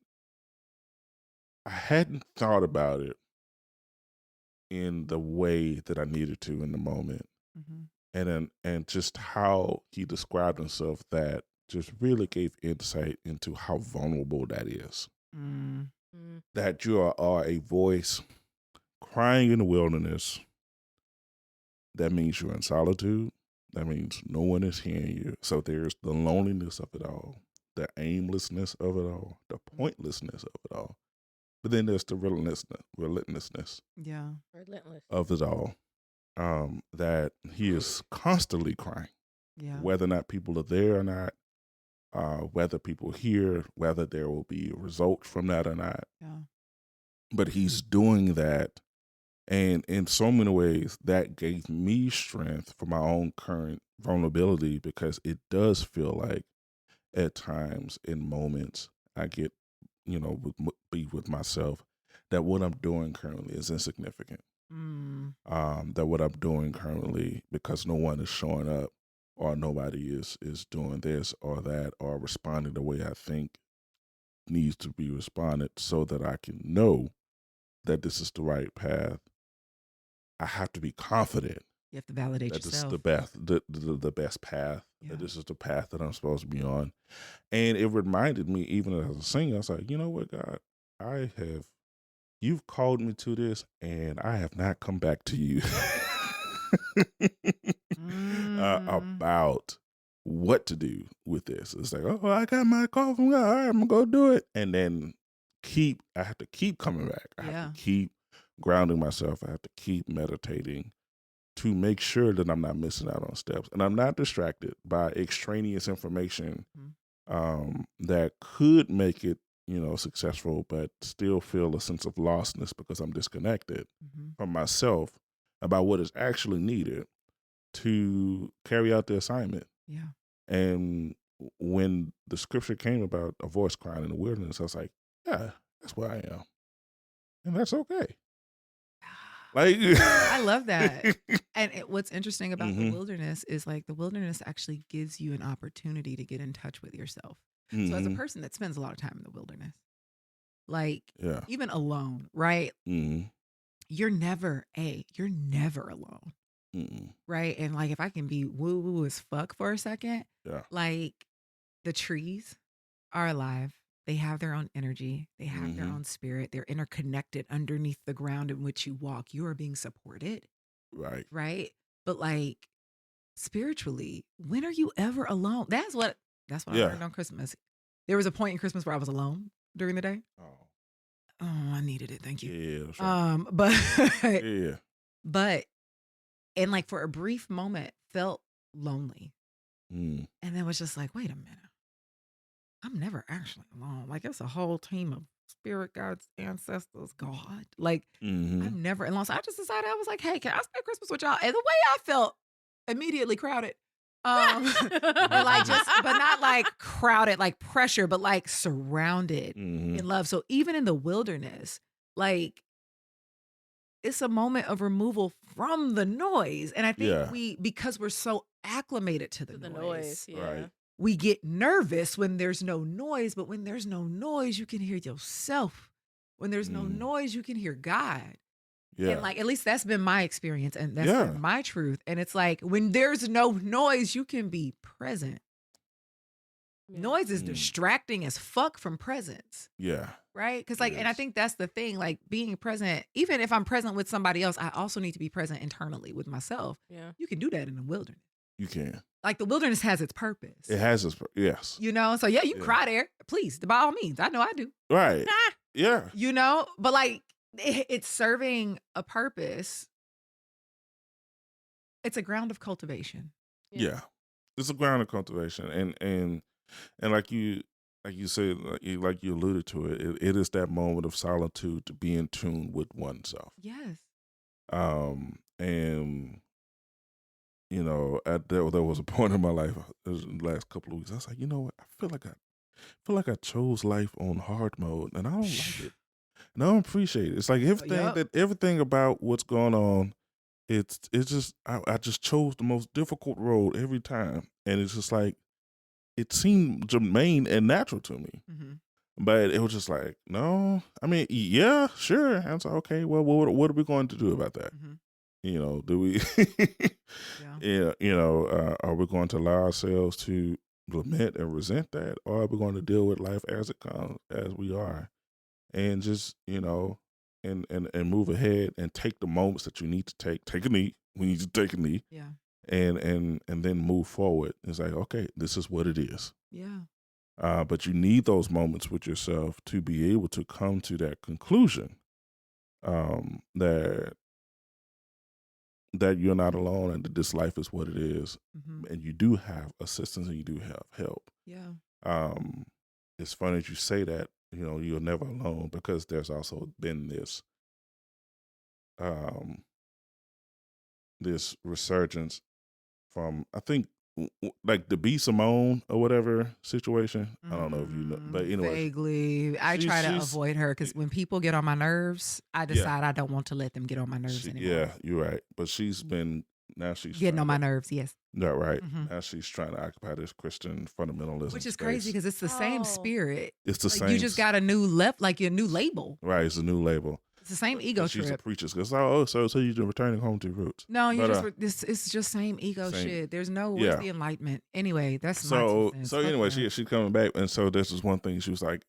I hadn't thought about it in the way that I needed to in the moment. And just how he described himself, that just really gave insight into how vulnerable that is. That you are a voice crying in the wilderness. That means you're in solitude. That means no one is hearing you. So there's the loneliness of it all, the aimlessness of it all, the pointlessness of it all. But then there's the relentlessness of it all. That he is constantly crying. Whether or not people are there or not, whether people hear, whether there will be a result from that or not. But he's doing that. And in so many ways, that gave me strength for my own current vulnerability, because it does feel like at times, in moments, I get, be with myself, that what I'm doing currently is insignificant. That what I'm doing currently, because no one is showing up, or nobody is doing this or that, or responding the way I think needs to be responded, so that I can know that this is the right path. I have to be confident. You have to validate that yourself. This is the best path. That this is the path that I'm supposed to be on. And it reminded me, even as a singer, I was like, you know what, God, you've called me to this, and I have not come back to you about what to do with this. It's like, oh, I got my call from God. All right, I'm going to go do it. And then I have to keep coming back. I have to keep grounding myself. I have to keep meditating to make sure that I'm not missing out on steps, and I'm not distracted by extraneous information that could make it, successful, but still feel a sense of lostness because I'm disconnected from myself about what is actually needed to carry out the assignment. And when the scripture came about a voice crying in the wilderness, I was like, yeah, that's where I am, and that's okay. Like, I love that. And what's interesting about the wilderness is, like, the wilderness actually gives you an opportunity to get in touch with yourself. So as a person that spends a lot of time in the wilderness, like, even alone, right? You're never alone. Right? And, like, if I can be woo-woo as fuck for a second, like, the trees are alive. They have their own energy. They have their own spirit. They're interconnected underneath the ground in which you walk. You are being supported. Right? But, like, spiritually, when are you ever alone? That's what I learned on Christmas. There was a point in Christmas where I was alone during the day. Oh, I needed it. Thank you. Yeah. That's right. But but, and, like, for a brief moment, felt lonely. And then was just like, wait a minute. I'm never actually alone. Like, it's a whole team of spirit guides, ancestors, God. Like, I'm never alone. So I just decided, I was like, hey, can I spend Christmas with y'all? And the way I felt, immediately crowded. But not like crowded, like pressure, but like surrounded in love. So even in the wilderness, like, it's a moment of removal from the noise. And I think because we're so acclimated to the noise. Right. We get nervous when there's no noise, but when there's no noise, you can hear yourself. When there's no noise, you can hear God. And, like, at least that's been my experience, and that's been my truth. And it's like, when there's no noise, you can be present. Noise is distracting as fuck from presence. Right? Because, like, and I think that's the thing, like, being present, even if I'm present with somebody else, I also need to be present internally with myself. You can do that in the wilderness. You can. Like, the wilderness has its purpose. It has its yes. So you can cry there, please, by all means. I know I do. Right. Yeah. But, like, it's serving a purpose. It's a ground of cultivation. Yeah. It's a ground of cultivation, and like you said, like you alluded to it, it is that moment of solitude to be in tune with oneself. Yes. And there was a point in my life, in the last couple of weeks, I was like, you know what? I feel like I chose life on hard mode, and I don't like it. And I don't appreciate it. It's like everything about what's going on, it's just I just chose the most difficult road every time, and it's just like it seemed germane and natural to me. But it was just like, no, I mean, yeah, sure. And so, okay, well, what are we going to do about that? Do we, are we going to allow ourselves to lament and resent that, or are we going to deal with life as it comes, as we are, and just and move ahead and take the moments that you need to take a knee. We need to take a knee. Yeah. And then move forward. It's like, okay, this is what it is. Yeah. But you need those moments with yourself to be able to come to that conclusion that you're not alone and that this life is what it is. Mm-hmm. And you do have assistance and you do have help. Yeah. It's funny that you say that, you're never alone, because there's also been this resurgence from, I think, like the B. Simone or whatever situation. I don't know if you know, but anyway. Vaguely. I try to avoid her because when people get on my nerves, I decide I don't want to let them get on my nerves anymore. Yeah, you're right. But she's getting on my nerves, yes. Yeah, right. Now she's trying to occupy this Christian fundamentalism, which is space. crazy because it's the same spirit. It's the same. You just got a new your new label. Right, it's a new label. It's the same ego she's trip. A preacher. So you're returning home to roots. No, it's just same ego shit. There's no where's the enlightenment. Anyway, that's my 2 cents. So anyway, she's coming back, and so this is one thing. She was like,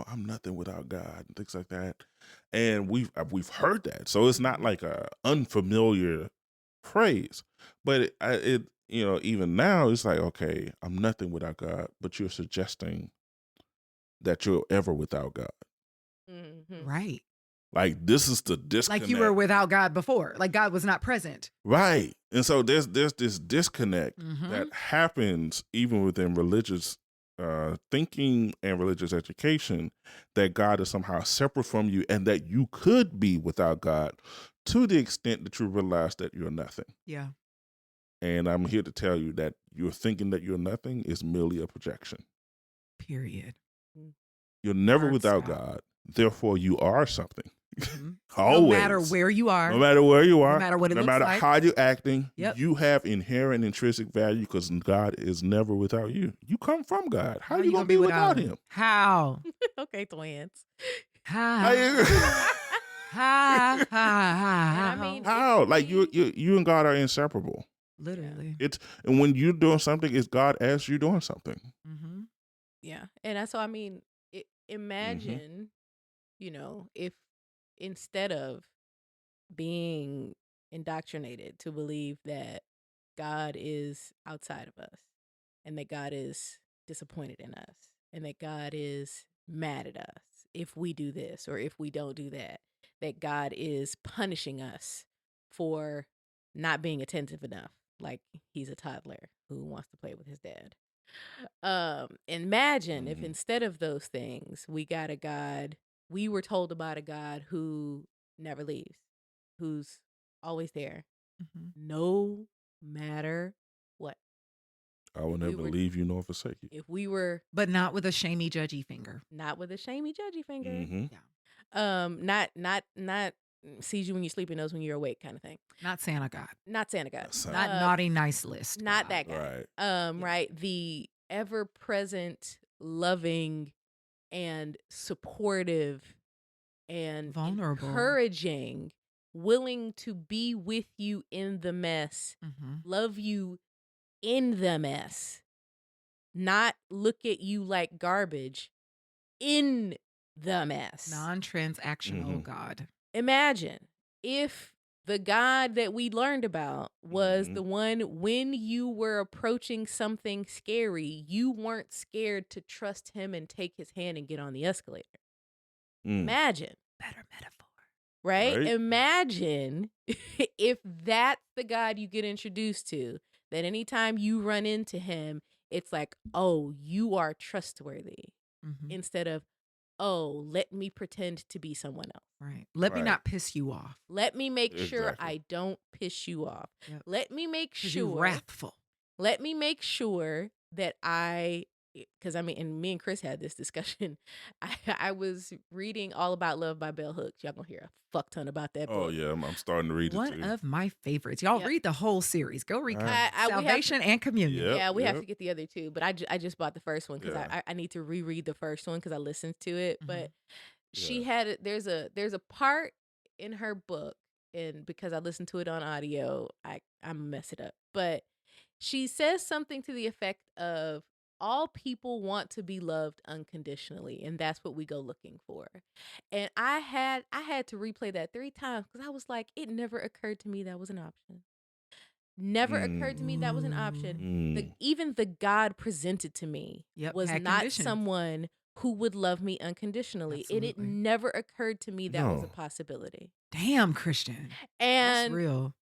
I'm nothing without God and things like that. And we've heard that, so it's not like a unfamiliar phrase, but it even now it's like, okay, I'm nothing without God, but you're suggesting that you're ever without God. Mm-hmm. Right. Like, this is the disconnect. Like you were without God before. Like God was not present. Right. And so there's this disconnect that happens even within religious thinking and religious education, that God is somehow separate from you and that you could be without God to the extent that you realize that you're nothing. Yeah. And I'm here to tell you that you're thinking that you're nothing is merely a projection. Period. You're never without God. Therefore, you are something. Mm-hmm. Always. No matter where you are. No matter where you are. No matter what it looks like. No matter how you're acting. Yep. You have inherent intrinsic value because God is never without you. You come from God. How are you going to be without him? How? Okay, twins. How? How? Like you and God are inseparable. Literally. And when you're doing something, it's God as you doing something. Mm-hmm. Yeah. And so, imagine, if instead of being indoctrinated to believe that God is outside of us and that God is disappointed in us and that God is mad at us if we do this or if we don't do that, that God is punishing us for not being attentive enough, like he's a toddler who wants to play with his dad. Imagine if instead of those things, we were told about a God who never leaves, who's always there, no matter what. I will never leave you nor forsake you. If we were, but not with a shamey, judgy finger. Not with a shamey, judgy finger. Mm-hmm. Yeah. Not sees you when you're sleeping, knows when you're awake, kind of thing. Not Santa God. Not Santa God. Not naughty, nice list. Not that guy. Right. Right. The ever-present, loving, and supportive, and vulnerable, encouraging, willing to be with you in the mess, love you in the mess, not look at you like garbage in the mess. Non-transactional God. Imagine if the God that we learned about was the one when you were approaching something scary, you weren't scared to trust him and take his hand and get on the escalator. Imagine. Better metaphor. Right? Imagine if that's the God you get introduced to, that anytime you run into him, it's like, oh, you are trustworthy. Instead of, oh, let me pretend to be someone else. Right. Let me not piss you off. Let me make sure I don't piss you off. Yep. Let me make sure. You're wrathful. Let me make sure that because and me and Chris had this discussion. I was reading All About Love by Bell Hooks. Y'all gonna hear a fuck ton about that book. Oh yeah, I'm starting to read it too. One of my favorites. Y'all read the whole series. Go read Salvation and Communion. We have to get the other two, but I just bought the first one because I need to reread the first one because I listened to it. But she had there's a part in her book, and because I listened to it on audio, I mess it up. But she says something to the effect of, all people want to be loved unconditionally, and that's what we go looking for. And I had to replay that 3 times because I was like, it never occurred to me that was an option. Never occurred to me that was an option. Even the God presented to me was not conditions. Someone who would love me unconditionally. Absolutely. It never occurred to me that was a possibility. Damn, Christian. And that's real.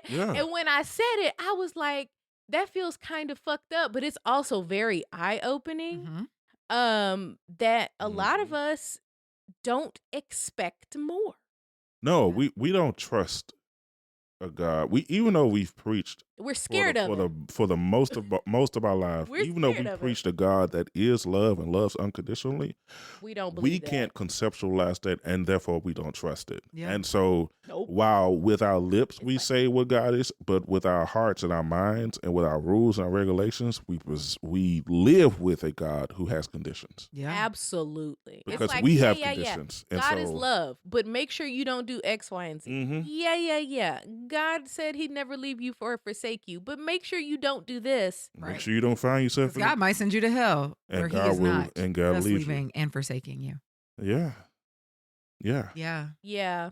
And when I said it, I was like, that feels kind of fucked up, but it's also very eye-opening. That a lot of us don't expect more. No, we don't trust a God. Even though we've preached, we're scared of it. For the most of our lives, even though we preached a God that is love and loves unconditionally, we don't believe we can't conceptualize that, and therefore we don't trust it. Yeah. And so while with our lips we say what God is, but with our hearts and our minds and with our rules and our regulations, we live with a God who has conditions. Yeah, absolutely. Because we have conditions. And God is love, but make sure you don't do X, Y, and Z. Yeah. God said He'd never leave you or forsake you, but make sure you don't do this. Make sure you don't find yourself. God might send you to hell, and where God He is will, not. and God leaves leaving you and forsaking you. Yeah.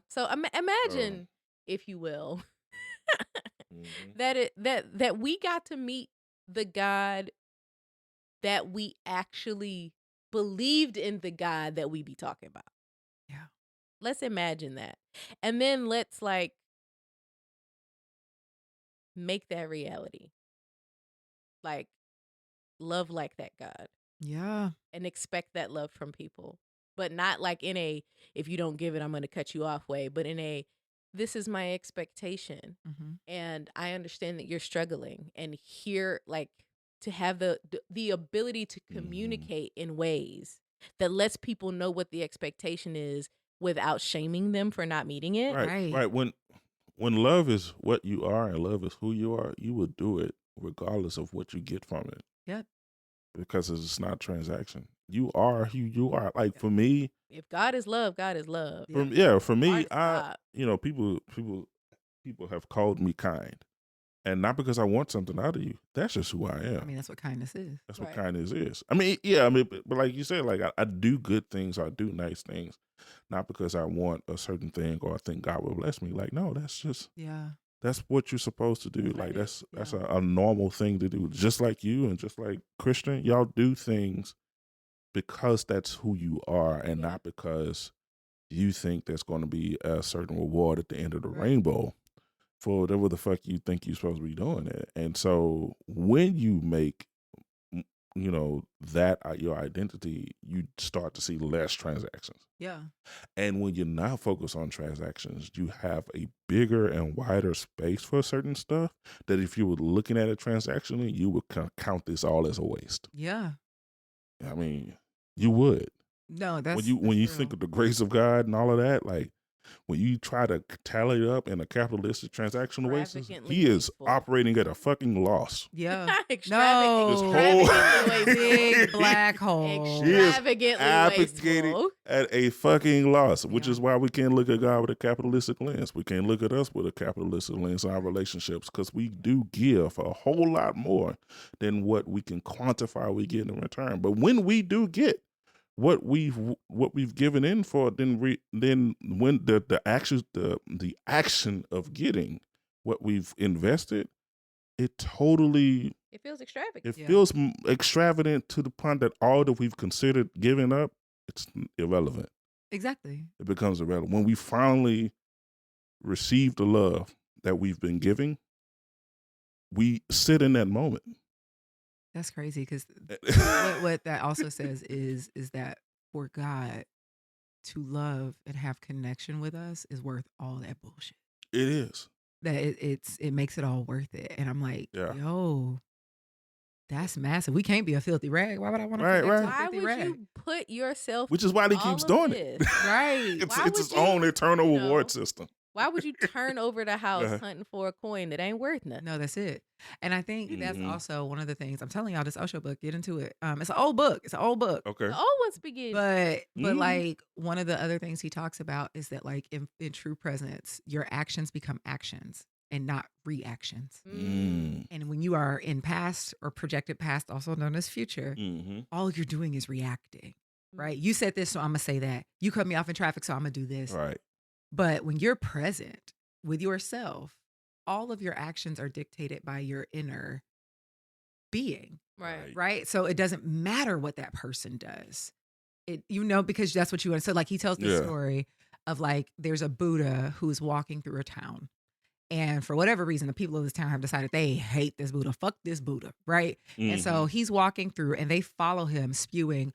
So imagine, if you will, that we got to meet the God that we actually believed in, the God that we be talking about. Yeah. Let's imagine that. And then let's make that reality. Love like that God. Yeah. And expect that love from people. But not in a, if you don't give it, I'm going to cut you off way, but in a, this is my expectation. And I understand that you're struggling, and here, to have the ability to communicate in ways that lets people know what the expectation is without shaming them for not meeting it. Right. When love is what you are and love is who you are, you will do it regardless of what you get from it. Yep. Because it's not a transaction. You are who you are. For me, if God is love, God is love. For me, people have called me kind. And not because I want something out of you. That's just who I am. I mean, that's what kindness is. That's what kindness is. I mean, but like you said, I do good things. I do nice things. Not because I want a certain thing or I think God will bless me. No, that's just, that's what you're supposed to do. That's a normal thing to do. Just like you and just like Christian, y'all do things because that's who you are and not because you think there's going to be a certain reward at the end of the rainbow for whatever the fuck you think you're supposed to be doing it. And so when you make, that your identity, you start to see less transactions. Yeah. And when you're not focused on transactions, you have a bigger and wider space for certain stuff that if you were looking at it transactionally, you would count this all as a waste. Yeah. I mean, you would. No, that's when you think of the grace of God and all of that, when you try to tally it up in a capitalistic transactional basis, he is operating at a fucking loss. Yeah. Big black hole. He is operating at a fucking loss, which is why we can't look at God with a capitalistic lens. We can't look at us with a capitalistic lens in our relationships, because we do give a whole lot more than what we can quantify we get in return. But when we do get what we've given in for, then when the action of getting what we've invested, it feels extravagant. It feels extravagant to the point that all that we've considered giving up, it's irrelevant. Exactly. It becomes irrelevant when we finally receive the love that we've been giving. We sit in that moment. That's crazy, because what that also says is that for God to love and have connection with us is worth all that bullshit. It is. That it makes it all worth it. And I'm like, yo, that's massive. We can't be a filthy rag. Why would I want to be a filthy rag? Why would you put yourself? Which is why he keeps doing it. Right. It's its own eternal reward system. Why would you turn over the house hunting for a coin that ain't worth nothing? No, that's it. And I think that's also one of the things. I'm telling y'all, this Osho book, get into it. It's an old book. Okay. The old ones begin. But one of the other things he talks about is that in true presence, your actions become actions. and not reactions. Mm. And when you are in past or projected past, also known as future, Mm-hmm. all you're doing is reacting, right? You said this, so I'm going to say that. You cut me off in traffic, so I'm going to do this. Right. But when you're present with yourself, all of your actions are dictated by your inner being, right? So it doesn't matter what that person does. Because that's what you want. So like he tells this story of like, there's a Buddha who's walking through a town. And for whatever reason, the people of this town have decided they hate this Buddha. Fuck this Buddha, right? Mm-hmm. And so he's walking through and they follow him, spewing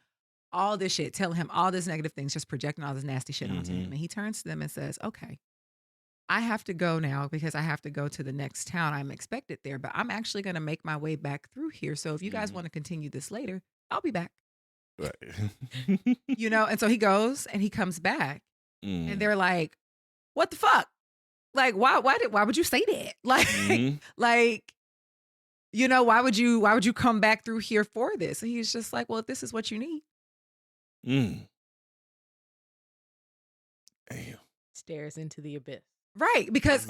all this shit, telling him all this negative things, just projecting all this nasty shit onto him. And he turns to them and says, okay, I have to go now because I have to go to the next town. I'm expected there, but I'm actually going to make my way back through here. So if you guys want to continue this later, I'll be back. Right. And so he goes and he comes back and they're like, what the fuck? Like, why would you say that? Like, why would you come back through here for this? And he's just like, well, if this is what you need. Damn. Stares into the abyss. Right. Because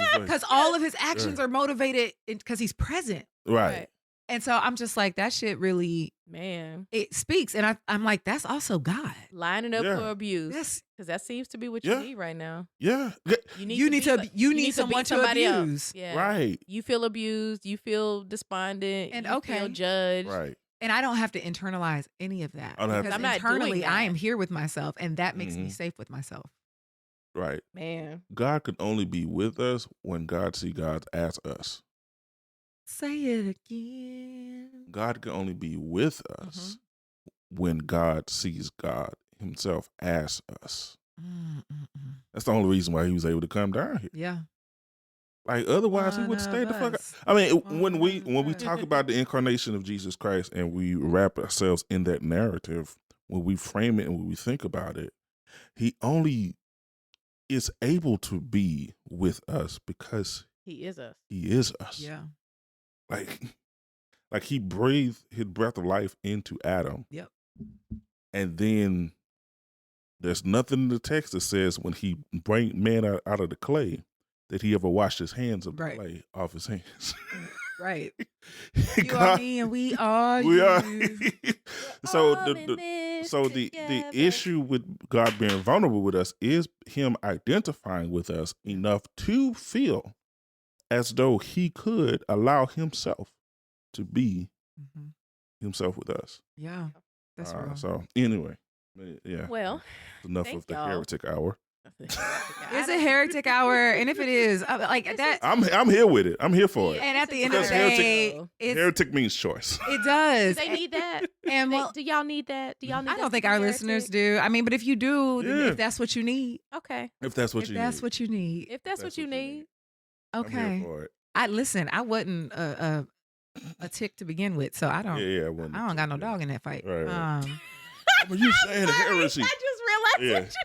all of his actions are motivated because he's present. Right. And so I'm just like, that shit really, man, it speaks. And I'm like, that's also God. Lining up for abuse. Yes. Because that seems to be what you need right now. Yeah. You need someone to abuse. Yeah. Right. You feel abused. You feel despondent. And you feel judged. Right. And I don't have to internalize any of that. Because I'm not internally, I am here with myself. And that makes me safe with myself. Right. Man. God could only be with us when God sees God as us. Say it again. God can only be with us when God sees God himself as us. That's the only reason why he was able to come down here. Yeah. Like otherwise he would stay the fuck out. I mean, when we talk about the incarnation of Jesus Christ and we wrap ourselves in that narrative, when we frame it and when we think about it, he only is able to be with us because he is us. He is us. Yeah. Like he breathed his breath of life into Adam. Yep. And then there's nothing in the text that says when he bring man out of the clay that he ever washed his hands of the clay off his hands. Right. You are me and we are you. Are. So the issue with God being vulnerable with us is him identifying with us enough to feel as though he could allow himself to be himself with us. Yeah, that's right. So anyway, yeah. Well, enough of the heretic hour. It's a heretic hour, and if it is, like that, I'm here with it. I'm here for it. And at the end of the day, heretic means choice. It does. Do they need that? And do y'all need that? Do y'all need? I don't think our listeners do. I mean, but if you do, then if that's what you need, okay. If that's what you need, if that's what you need. Okay. I'm here for it. I wasn't a tick to begin with, so I don't. Yeah, I don't got no dog in that fight. Right. But you saying a heresy? I just realized.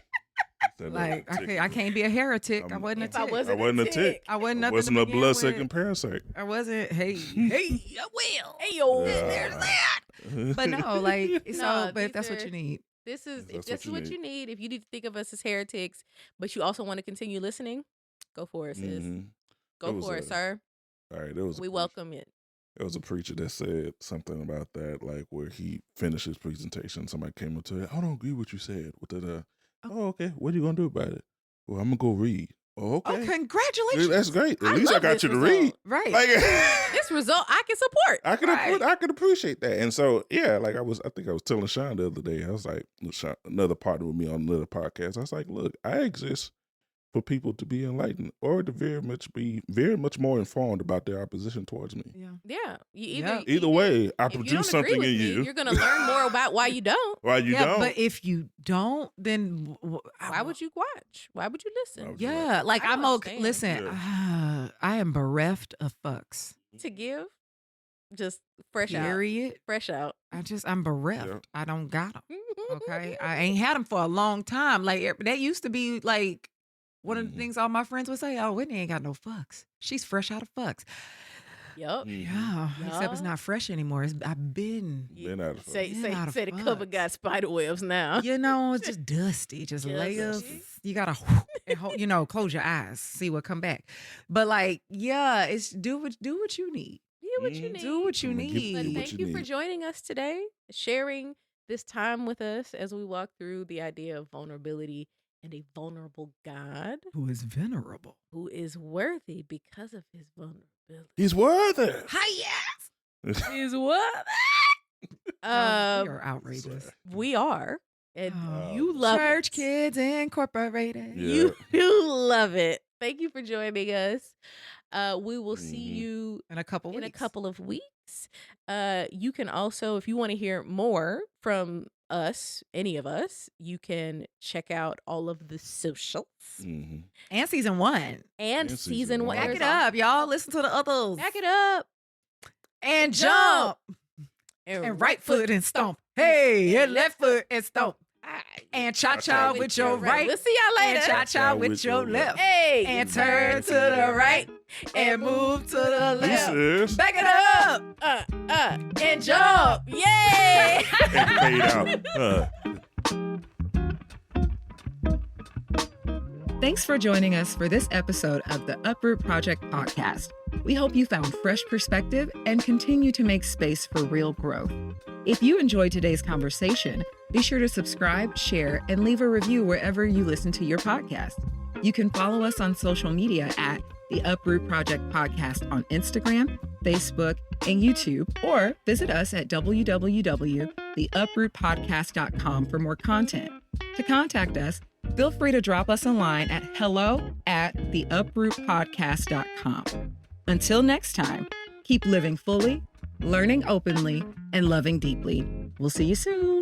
Like, I can't be a heretic. I wasn't a tick. I wasn't a tick. I wasn't nothing. I wasn't a blood-sucking parasite. I wasn't. Hey, I will. Hey, yo, there's that. But no, like, but if that's what you need. If this is what you need, if you need to think of us as heretics, but you also want to continue listening, go for it, sis. Go for it, sir. All right, we welcome it. There was a preacher that said something about that, like where he finished his presentation, somebody came up to it. I don't agree with what you said. Oh, okay. What are you gonna do about it? Well, I'm gonna go read. Oh, okay. Oh, congratulations. That's great. At least I got you to read. Right. Like, this result I can support. I can appreciate that. And so, yeah, like I think I was telling Sean the other day, I was like, another partner with me on another podcast. I was like, look, I exist for people to be enlightened or to very much more informed about their opposition towards me. Yeah. Either way, I produce something in you. You're going to learn more about why you don't. But if you don't, then why would you watch? Why would you listen? Yeah, like I'm okay. Listen, I am bereft of fucks to give. Just fresh out. I'm bereft. Yeah. I don't got them. Okay, I ain't had them for a long time. Like that used to be like. One of the things all my friends would say, oh, Whitney ain't got no fucks. She's fresh out of fucks. Yup. Yeah. Except it's not fresh anymore. I've been. Been out of Say out of the cover fucks. got spider webs now. It's just dusty, just Just layers. dusty. You gotta, close your eyes, see what come back. But like, yeah, it's do what you need. Do what you need. Do what you Give- But need. what thank you you for need. joining us today, sharing this time with us as we walk through the idea of vulnerability and a vulnerable God Who is venerable? who is worthy because of his vulnerability. He's worthy. Hi, yes. He's worthy. We are outrageous. We are. And Oh. you love Church it. Kids Incorporated. Yeah. You love it. Thank you for joining us. We will see Mhm. you In a couple in weeks. a couple of weeks. You can also, if you want to hear more from us, any of us, you can check out all of the socials Mhm. And season 1. and And season season one. one. Back it up, y'all. Listen to the others. Back it up. And jump. jump. And right foot and stomp. Hey, and left foot and stomp. And cha-cha with your right. We'll see y'all And later. cha-cha with your left. Hey. And turn to the right. And move to the This left. is Back it up. And jump. Yay. and fade out. Thanks for joining us for this episode of the Uproot Project Podcast. We hope you found fresh perspective and continue to make space for real growth. If you enjoyed today's conversation, be sure to subscribe, share, and leave a review wherever you listen to your podcast. You can follow us on social media at the Uproot Project Podcast on Instagram, Facebook, and YouTube, or visit us at www.theuprootpodcast.com for more content. To contact us, feel free to drop us a line at hello@theuprootpodcast.com. Until next time, keep living fully, learning openly, and loving deeply. We'll see you soon.